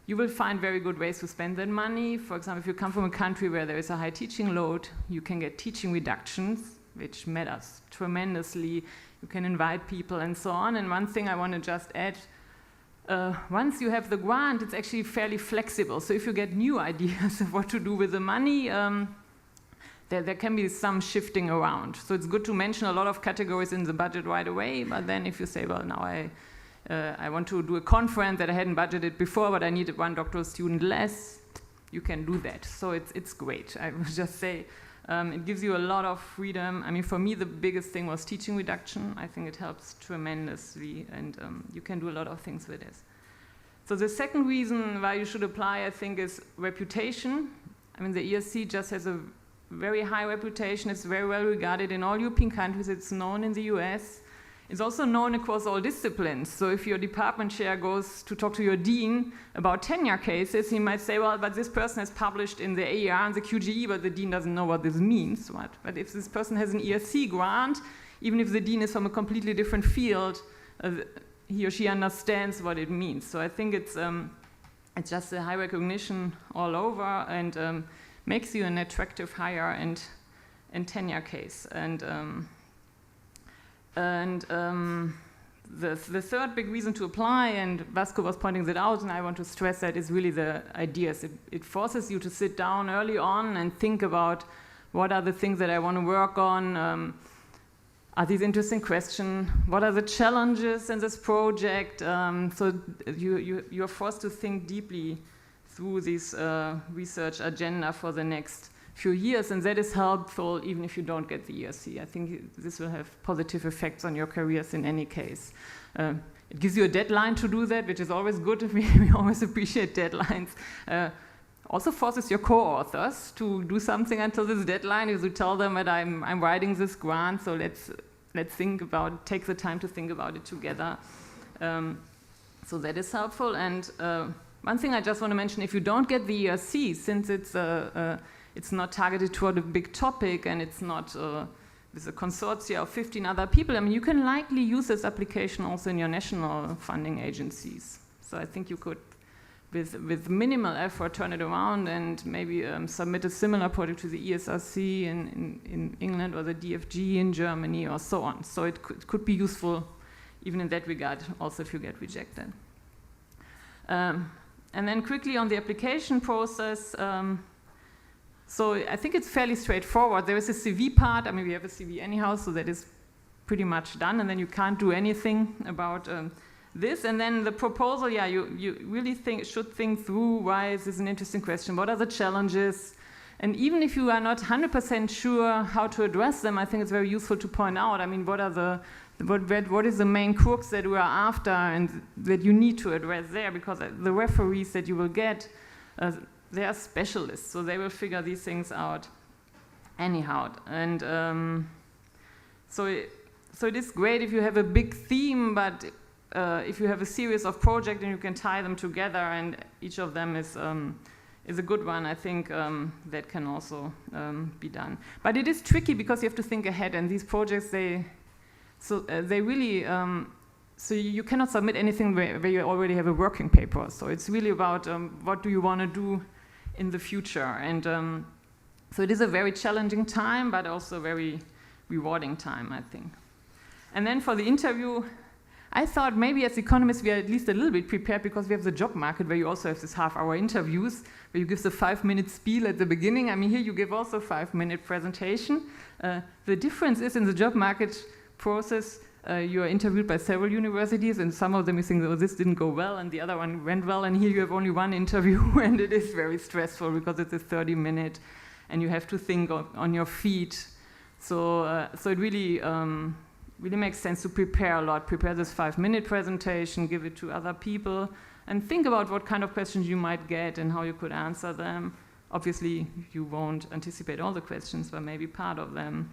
E: you will find very good ways to spend that money. For example, if you come from a country where there is a high teaching load, you can get teaching reductions, which matters tremendously. You can invite people and so on. And one thing I want to just add, once you have the grant, it's actually fairly flexible. So if you get new ideas of what to do with the money, there can be some shifting around. So it's good to mention a lot of categories in the budget right away, but then if you say, well, now I want to do a conference that I hadn't budgeted before, but I needed one doctoral student less, you can do that. So it's great. I would just say it gives you a lot of freedom. I mean, for me, the biggest thing was teaching reduction. I think it helps tremendously, and you can do a lot of things with this. So the second reason why you should apply, I think, is reputation. I mean, the ERC just has a very high reputation. It's very well regarded in all European countries. It's known in the US. It's also known across all disciplines. So if your department chair goes to talk to your dean about tenure cases, he might say, well, but this person has published in the AER and the QGE, but the dean doesn't know what this means. Right? But if this person has an ERC grant, even if the dean is from a completely different field, he or she understands what it means. So I think it's just a high recognition all over, and makes you an attractive hire and tenure case. The third big reason to apply, and Vasco was pointing that out, and I want to stress that, is really the ideas. It forces you to sit down early on and think about what are the things that I want to work on. Are these interesting questions? What are the challenges in this project? So you're forced to think deeply through this research agenda for the next few years, and that is helpful even if you don't get the ERC. I think this will have positive effects on your careers in any case. It gives you a deadline to do that, which is always good. We always appreciate deadlines. Also forces your co-authors to do something until this deadline. You tell them that I'm writing this grant, so let's take the time to think about it together. So that is helpful. And one thing I just want to mention: if you don't get the ERC, since it's not targeted toward a big topic, and it's not with a consortia of 15 other people, I mean, you can likely use this application also in your national funding agencies. So I think you could, with minimal effort, turn it around and maybe submit a similar project to the ESRC in England, or the DFG in Germany, or so on. So it could be useful even in that regard, also if you get rejected. And then quickly on the application process, so I think it's fairly straightforward. There is a CV part. I mean, we have a CV anyhow, so that is pretty much done, and then you can't do anything about this. And then the proposal, yeah, you really should think through, why is this an interesting question? What are the challenges? And even if you are not 100% sure how to address them, I think it's very useful to point out, I mean, what is the main crux that we are after and that you need to address there, because the referees that you will get, they are specialists, so they will figure these things out anyhow. And so it is great if you have a big theme, but if you have a series of projects and you can tie them together and each of them is a good one, I think that can also be done. But it is tricky because you have to think ahead, and these projects, they really, so you cannot submit anything where you already have a working paper. So it's really about what do you want to do in the future. And so it is a very challenging time, but also a very rewarding time, I think. And then for the interview, I thought maybe as economists we are at least a little bit prepared, because we have the job market where you also have this half-hour interviews where you give the 5-minute spiel at the beginning. I mean, here you give also a 5-minute presentation. The difference is in the job market process, you are interviewed by several universities, and some of them you think, oh, this didn't go well, and the other one went well, and here you have only one interview, and it is very stressful because it's a 30-minute, and you have to think on your feet. So it really makes sense to prepare a lot. Prepare this 5-minute presentation, give it to other people, and think about what kind of questions you might get and how you could answer them. Obviously, you won't anticipate all the questions, but maybe part of them.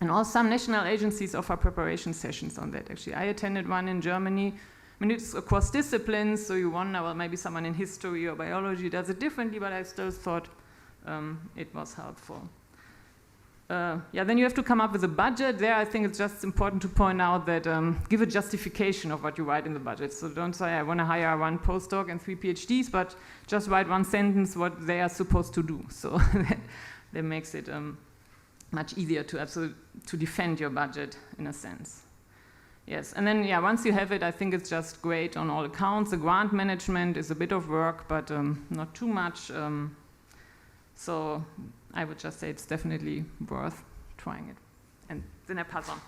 E: And also some national agencies offer preparation sessions on that, actually. I attended one in Germany. I mean, it's across disciplines, so you wonder, well, maybe someone in history or biology does it differently, but I still thought it was helpful. Then you have to come up with a budget. There, I think it's just important to point out that give a justification of what you write in the budget. So don't say, I want to hire 1 postdoc and 3 PhDs, but just write 1 sentence what they are supposed to do. So that makes it much easier to defend your budget in a sense. Yes, and then once you have it, I think it's just great on all accounts. The grant management is a bit of work, but not too much. So I would just say it's definitely worth trying it. And then I pass on.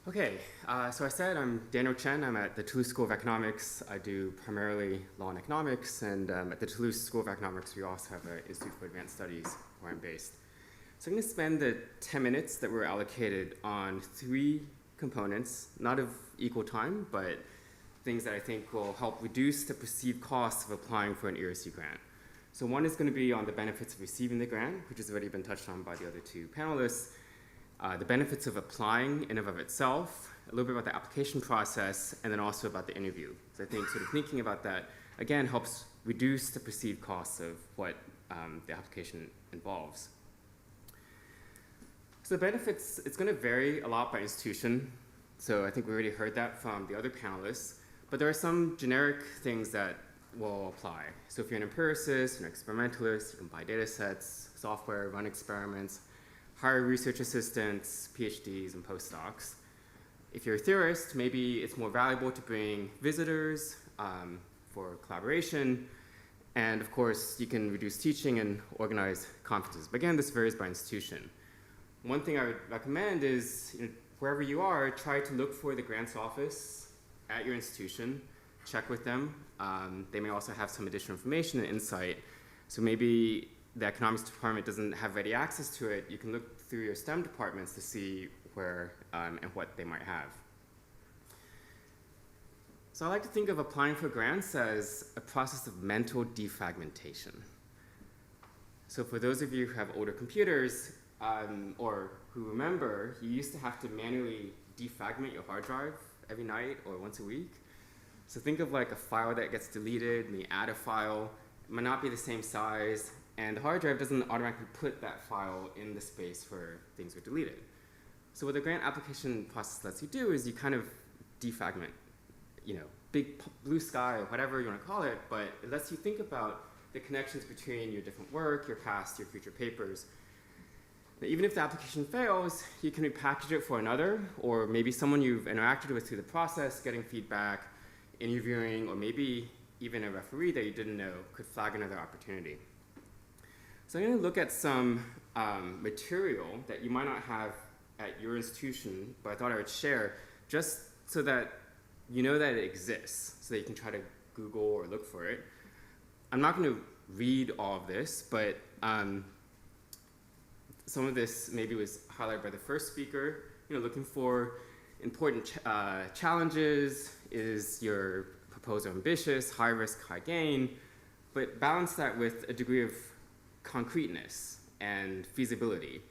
D: Okay, so I said I'm Daniel Chen. I'm at the Toulouse School of Economics. I do primarily law and economics, and at the Toulouse School of Economics, we also have an Institute for Advanced Studies where I'm based. So I'm going to spend the 10 minutes that were allocated on 3 components, not of equal time, but things that I think will help reduce the perceived costs of applying for an ERC grant. So one is going to be on the benefits of receiving the grant, which has already been touched on by the other 2 panelists. The benefits of applying in and of itself, a little bit about the application process, and then also about the interview. So I think sort of thinking about that, again, helps reduce the perceived costs of what the application involves. So the benefits, it's going to vary a lot by institution. So I think we already heard that from the other panelists. But there are some generic things that will apply. So if you're an empiricist, an experimentalist, you can buy data sets, software, run experiments, hire research assistants, PhDs, and postdocs. If you're a theorist, maybe it's more valuable to bring visitors for collaboration. And of course, you can reduce teaching and organize conferences. But again, this varies by institution. One thing I would recommend is, wherever you are, try to look for the grants office at your institution, check with them. They may also have some additional information and insight. So maybe the economics department doesn't have ready access to it. You can look through your STEM departments to see where and what they might have. So I like to think of applying for grants as a process of mental defragmentation. So for those of you who have older computers, or who remember, you used to have to manually defragment your hard drive every night or once a week. So think of like a file that gets deleted, and you add a file. It might not be the same size, And the hard drive doesn't automatically put that file in the space where things were deleted. So what the grant application process lets you do is you kind of defragment, big blue sky or whatever you want to call it, but it lets you think about the connections between your different work, your past, your future papers. Now, even if the application fails, you can repackage it for another, or maybe someone you've interacted with through the process, getting feedback, interviewing, or maybe even a referee that you didn't know could flag another opportunity. So I'm going to look at some material that you might not have at your institution, but I thought I would share just so that you know that it exists, so that you can try to Google or look for it. I'm not going to read all of this, but some of this maybe was highlighted by the first speaker, looking for important challenges. Is your proposal ambitious, high risk, high gain? But balance that with a degree of concreteness and feasibility.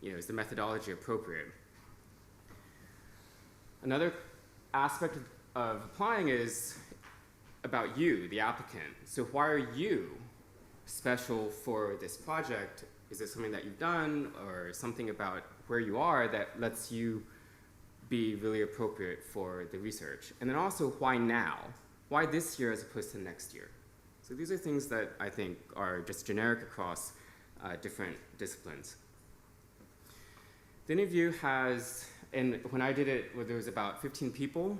D: Is the methodology appropriate? Another aspect of applying is about you, the applicant. So why are you special for this project? Is it something that you've done or something about where you are that lets you be really appropriate for the research? And then also, why now? Why this year as opposed to next year? So these are things that I think are just generic across different disciplines. The interview has, and when I did it, there was about 15 people.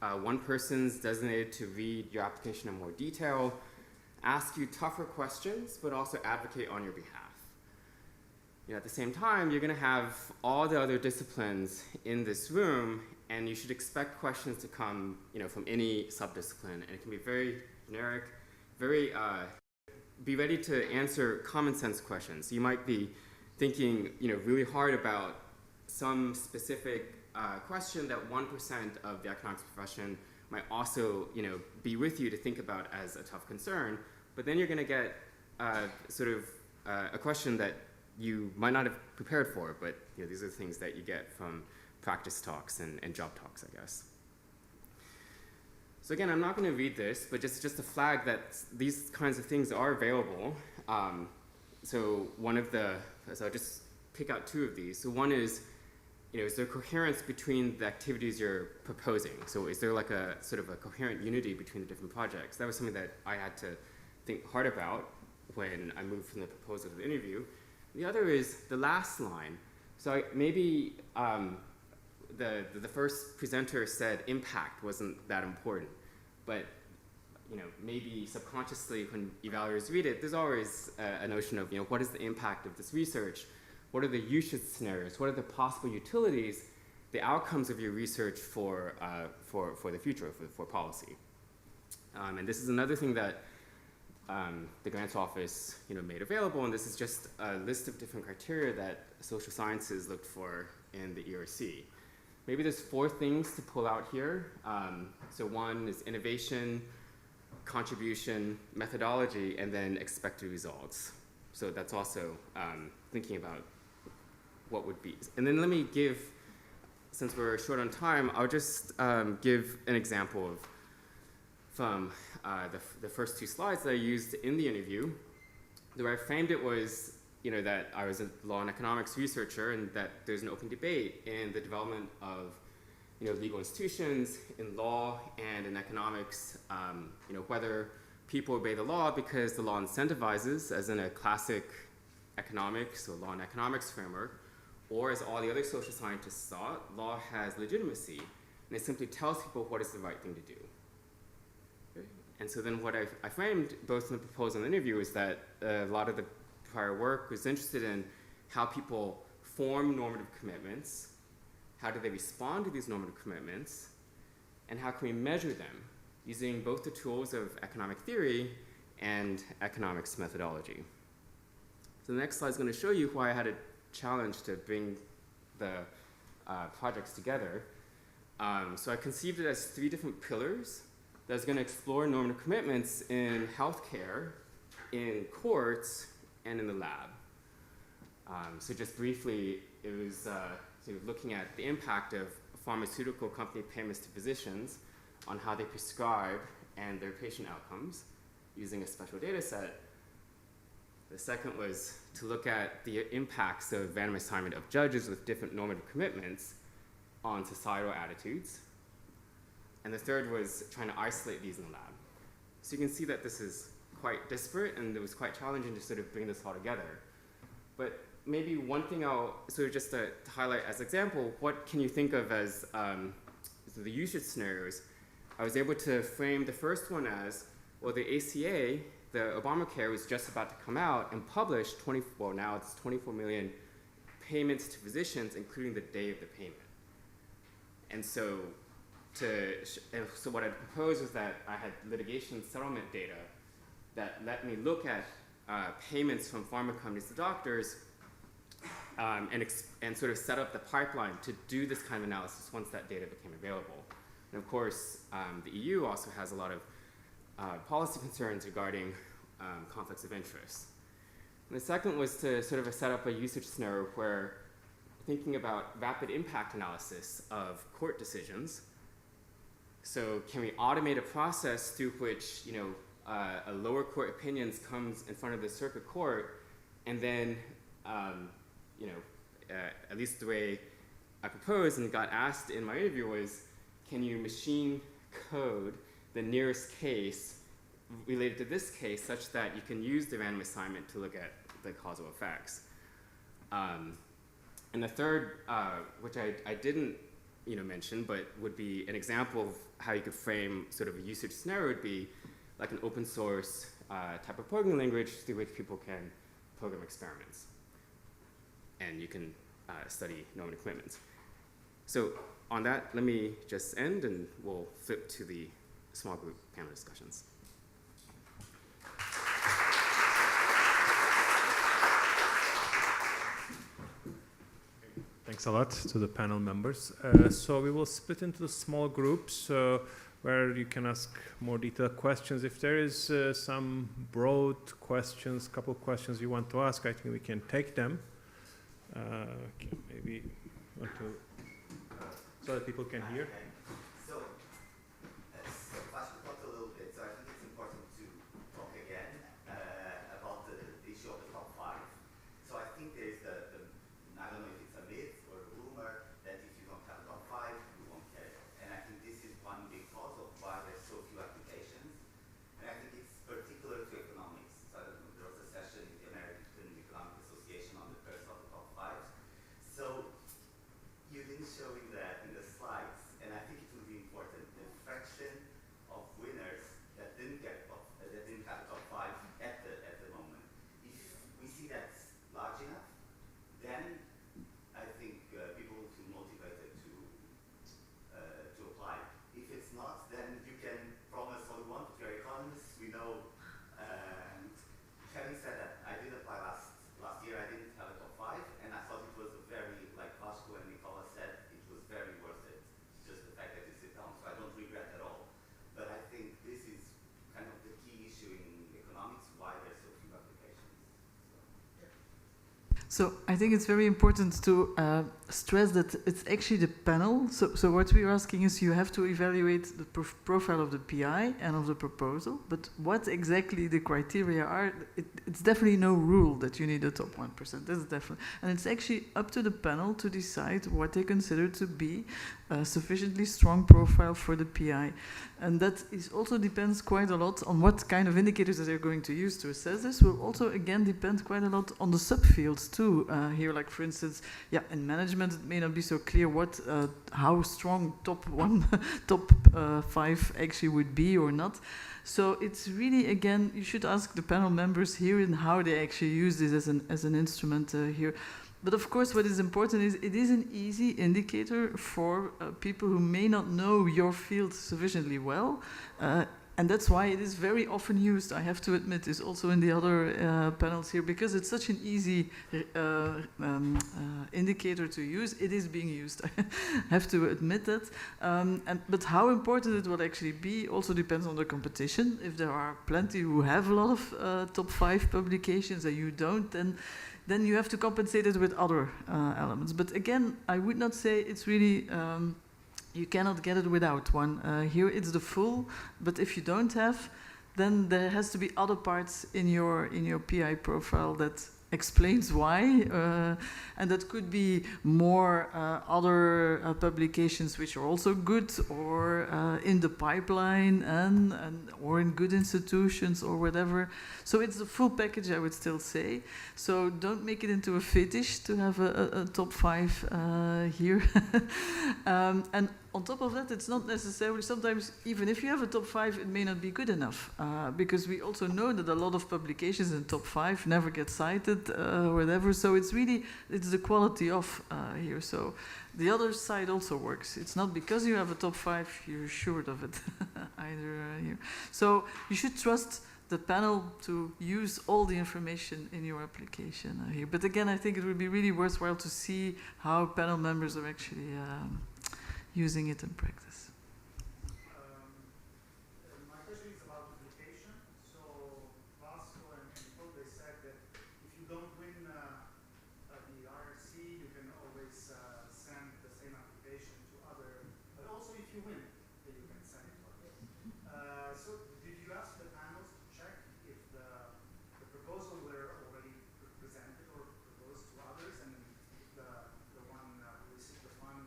D: One person's designated to read your application in more detail, ask you tougher questions, but also advocate on your behalf. At the same time, you're going to have all the other disciplines in this room, and you should expect questions to come, from any subdiscipline, and it can be very generic, be ready to answer common sense questions. You might be thinking, really hard about some specific question that 1% of the economics profession might also, be with you to think about as a tough concern. But then you're going to get a question that you might not have prepared for, but these are the things that you get from practice talks and job talks, I guess. So again, I'm not going to read this, but just a flag that these kinds of things are available. So I'll just pick out two of these. So one is, is there coherence between the activities you're proposing? So is there like a sort of a coherent unity between the different projects? That was something that I had to think hard about when I moved from the proposal to the interview. The other is the last line. So maybe the first presenter said impact wasn't that important, but maybe subconsciously when evaluators read it, there's always a notion of what is the impact of this research? What are the usage scenarios? What are the possible utilities, the outcomes of your research for the future, for policy? And this is another thing that the grants office made available, and this is just a list of different criteria that social sciences looked for in the ERC. Maybe there's 4 things to pull out here. So one is innovation, contribution, methodology, and then expected results. So that's also thinking about what would be. And then let me give, since we're short on time, I'll just give an example from the first 2 slides that I used in the interview. The way I framed it was that I was a law and economics researcher and that there's an open debate in the development of legal institutions, in law and in economics, whether people obey the law because the law incentivizes, as in a classic economics or law and economics framework, or as all the other social scientists thought, law has legitimacy and it simply tells people what is the right thing to do. Okay? And so then what I framed both in the proposal and the interview is that a lot of the prior work was interested in how people form normative commitments, how do they respond to these normative commitments, and how can we measure them using both the tools of economic theory and economics methodology. So the next slide is going to show you why I had a challenge to bring the projects together. So I conceived it as 3 different pillars that's going to explore normative commitments in healthcare, in courts, and in the lab. So just briefly, it was sort of looking at the impact of pharmaceutical company payments to physicians on how they prescribe and their patient outcomes using a special data set. The second was to look at the impacts of random assignment of judges with different normative commitments on societal attitudes. And the third was trying to isolate these in the lab. So you can see that this is quite disparate, and it was quite challenging to sort of bring this all together. But maybe one thing I'll sort of just to highlight as an example, what can you think of as the usage scenarios? I was able to frame the first one as, well, the ACA, the Obamacare was just about to come out and publish now it's 24 million payments to physicians, including the day of the payment. And so what I proposed was that I had litigation settlement data that let me look at payments from pharma companies to doctors and sort of set up the pipeline to do this kind of analysis once that data became available. And of course, the EU also has a lot of policy concerns regarding conflicts of interest. And the second was to sort of set up a usage scenario where thinking about rapid impact analysis of court decisions. So can we automate a process through which, a lower court opinions comes in front of the circuit court, and then, at least the way I proposed and got asked in my interview was, can you machine code the nearest case related to this case such that you can use the random assignment to look at the causal effects? And the third, which I didn't mention, but would be an example of how you could frame sort of a usage scenario would be like an open source type of programming language through which people can program experiments. And you can study normative commitments. So on that, let me just end and we'll flip to the small group panel discussions.
A: Thanks a lot to the panel members. So we will split into the small groups where you can ask more detailed questions. If there is some broad questions, couple questions you want to ask, I think we can take them. Maybe want to, so that people can hear.
F: So Pascal talked a little bit, so I think it's important to talk again about the issue of the top 5. So I think there's I don't know if it's a myth or a rumor that if you don't have a top 5, you won't get it. And I think this is one big cause of why there's so few applications. And I think it's particular to economics. So I don't know, there was a session in the American Economic Association on the first of the top 5. So you didn't show in the slides, and I think it will be important, the fraction of winners that didn't have top 5 at the moment. If we see that's large enough, then I think people will feel motivated to apply. If it's not, then you can promise all you want, but you're economists, we know. Having said that, I did apply last year. I didn't have a top 5, and I thought it was a very, like Vasco and Nicola said, it was very worth it. Just the fact that you sit down, so I don't regret at all. But I think this is kind of the key issue in economics, why there's so few applications.
B: So I think it's very important to stress that it's actually the panel. So what we're asking is you have to evaluate the profile of the PI and of the proposal, but what exactly the criteria are, it's definitely no rule that you need a top 1%. That's definitely, and it's actually up to the panel to decide what they consider to be a sufficiently strong profile for the PI. And that is also depends quite a lot on what kind of indicators that they're going to use to assess this. Will also again depend quite a lot on the subfields too. Here, like for instance, in management it may not be so clear what how strong top 5 actually would be or not. So it's really, again, you should ask the panel members here in how they actually use this as an instrument here. But of course, what is important is it is an easy indicator for people who may not know your field sufficiently well. And that's why it is very often used, I have to admit, is also in the other panels here, because it's such an easy indicator to use. It is being used, I have to admit that. But how important it will actually be also depends on the competition. If there are plenty who have a lot of top 5 publications and you don't, then you have to compensate it with other elements. But again, I would not say it's really, you cannot get it without one. Here it's the full, but if you don't have, then there has to be other parts in your PI profile that explains why, and that could be more other publications which are also good, or in the pipeline, and or in good institutions or whatever. So it's a full package, I would still say. So don't make it into a fetish to have a top 5 here. And on top of that, it's not necessarily, sometimes even if you have a top 5, it may not be good enough, because we also know that a lot of publications in top 5 never get cited, whatever. So it's the quality of here. So the other side also works. It's not because you have a top 5 you're assured of it either here. So you should trust the panel to use all the information in your application here. But again, I think it would be really worthwhile to see how panel members are actually using it in practice.
G: My question is about duplication. So Vasco and Paul, they said that if you don't win the ERC, you can always send the same application to other, but also if you win, then you can send it to others. So did you ask the panels to check if the proposal were already presented or proposed to others, and if the one who received the fund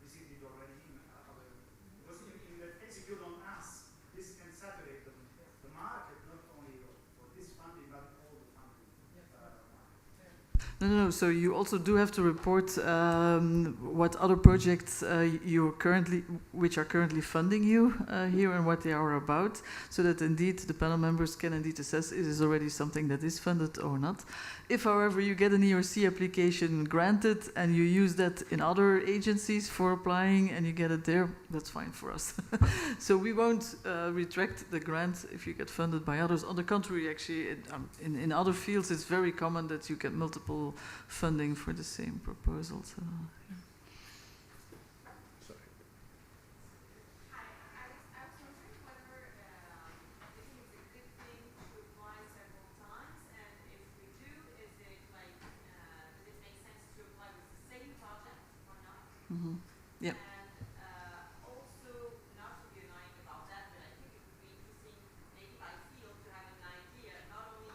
G: received it already in other? Because in that case, if you don't ask, this can saturate the market, not only for this funding, but all the funding.
B: No. So you also do have to report what other projects which are currently funding you here, and what they are about, so that indeed the panel members can indeed assess it is already something that is funded or not. If, however, you get an ERC application granted and you use that in other agencies for applying and you get it there, that's fine for us. So we won't retract the grant if you get funded by others. On the contrary, actually, in other fields, it's very common that you get multiple funding for the same proposal. So, yeah.
H: Hi, I was wondering whether you think it's a good thing to apply several times, and if we do, is it like, does it make sense to apply with the same project or not?
B: Mm-hmm. Yeah.
H: And also, not to be annoying about that, but I think it would be interesting, maybe by field, to have an idea, not only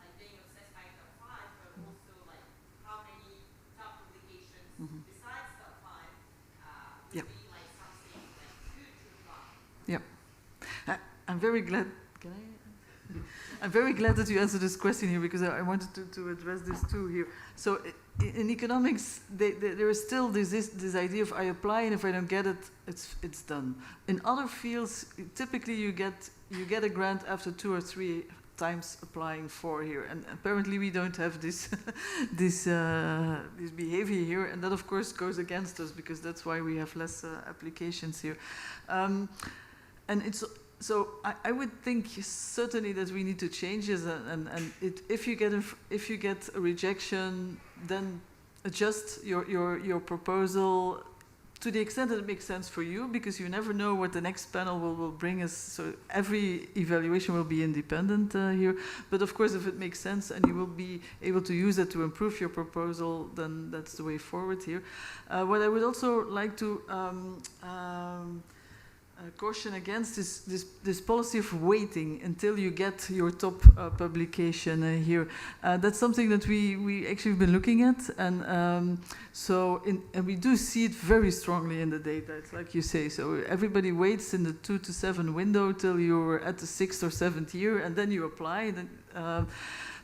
H: like being obsessed by top 5, but also like how many top publications besides top 5 would
B: Yep.
H: be like something like good to apply.
B: Yeah. I'm very glad. Can I? I'm very glad that you answered this question here, because I wanted to address this too here. So in economics, there is still this idea of I apply, and if I don't get it, it's done. In other fields, typically you get a grant after 2 or 3 times applying for here, and apparently we don't have this this behavior here, and that of course goes against us, because that's why we have less applications here. And it's so I would think certainly that we need to change this, and if you get a rejection, then adjust your proposal to the extent that it makes sense for you, because you never know what the next panel will bring us. So every evaluation will be independent here. But of course, if it makes sense and you will be able to use it to improve your proposal, then that's the way forward here. What I would also like to caution against is this policy of waiting until you get your top publication here. That's something that we actually have been looking at, and and we do see it very strongly in the data. It's like you say, so everybody waits in the 2 to 7 window till you're at the 6th or 7th year, and then you apply.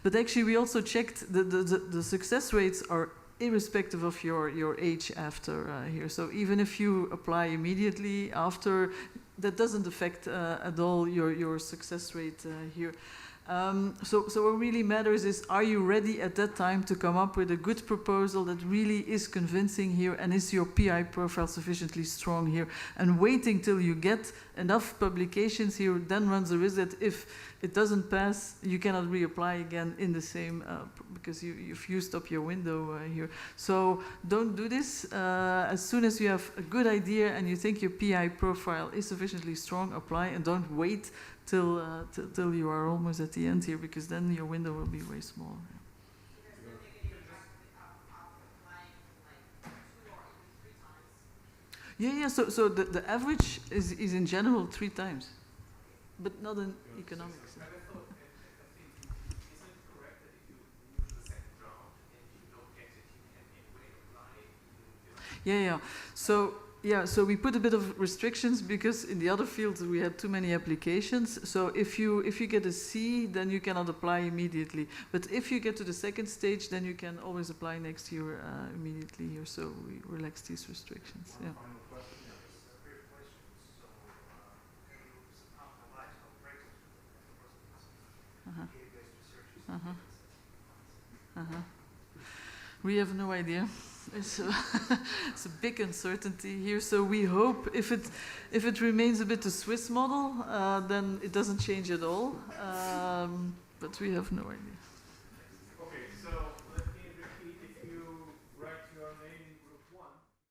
B: But actually, we also checked the success rates are irrespective of your age after here. So even if you apply immediately after, that doesn't affect at all your success rate here. So what really matters is, are you ready at that time to come up with a good proposal that really is convincing here, and is your PI profile sufficiently strong here? And waiting till you get enough publications here then runs the risk that if it doesn't pass, you cannot reapply again in the same, because you've used up your window here. So don't do this. As soon as you have a good idea and you think your PI profile is sufficiently strong, apply, and don't wait till you are almost at the end here, because then your window will be way smaller.
H: There's no negative impact after applying like 2 or even 3 times.
B: Yeah. So the average is in general 3 times. but not in economics. Yeah. So we put a bit of restrictions because in the other fields we had too many applications. So if you get a C, then you cannot apply immediately. But if you get to the second stage, then you can always apply next year immediately here. So we relaxed these restrictions. Yeah. We have no idea. It's a big uncertainty here. So we hope if it remains a bit the Swiss model, then it doesn't change at all. But we have no idea.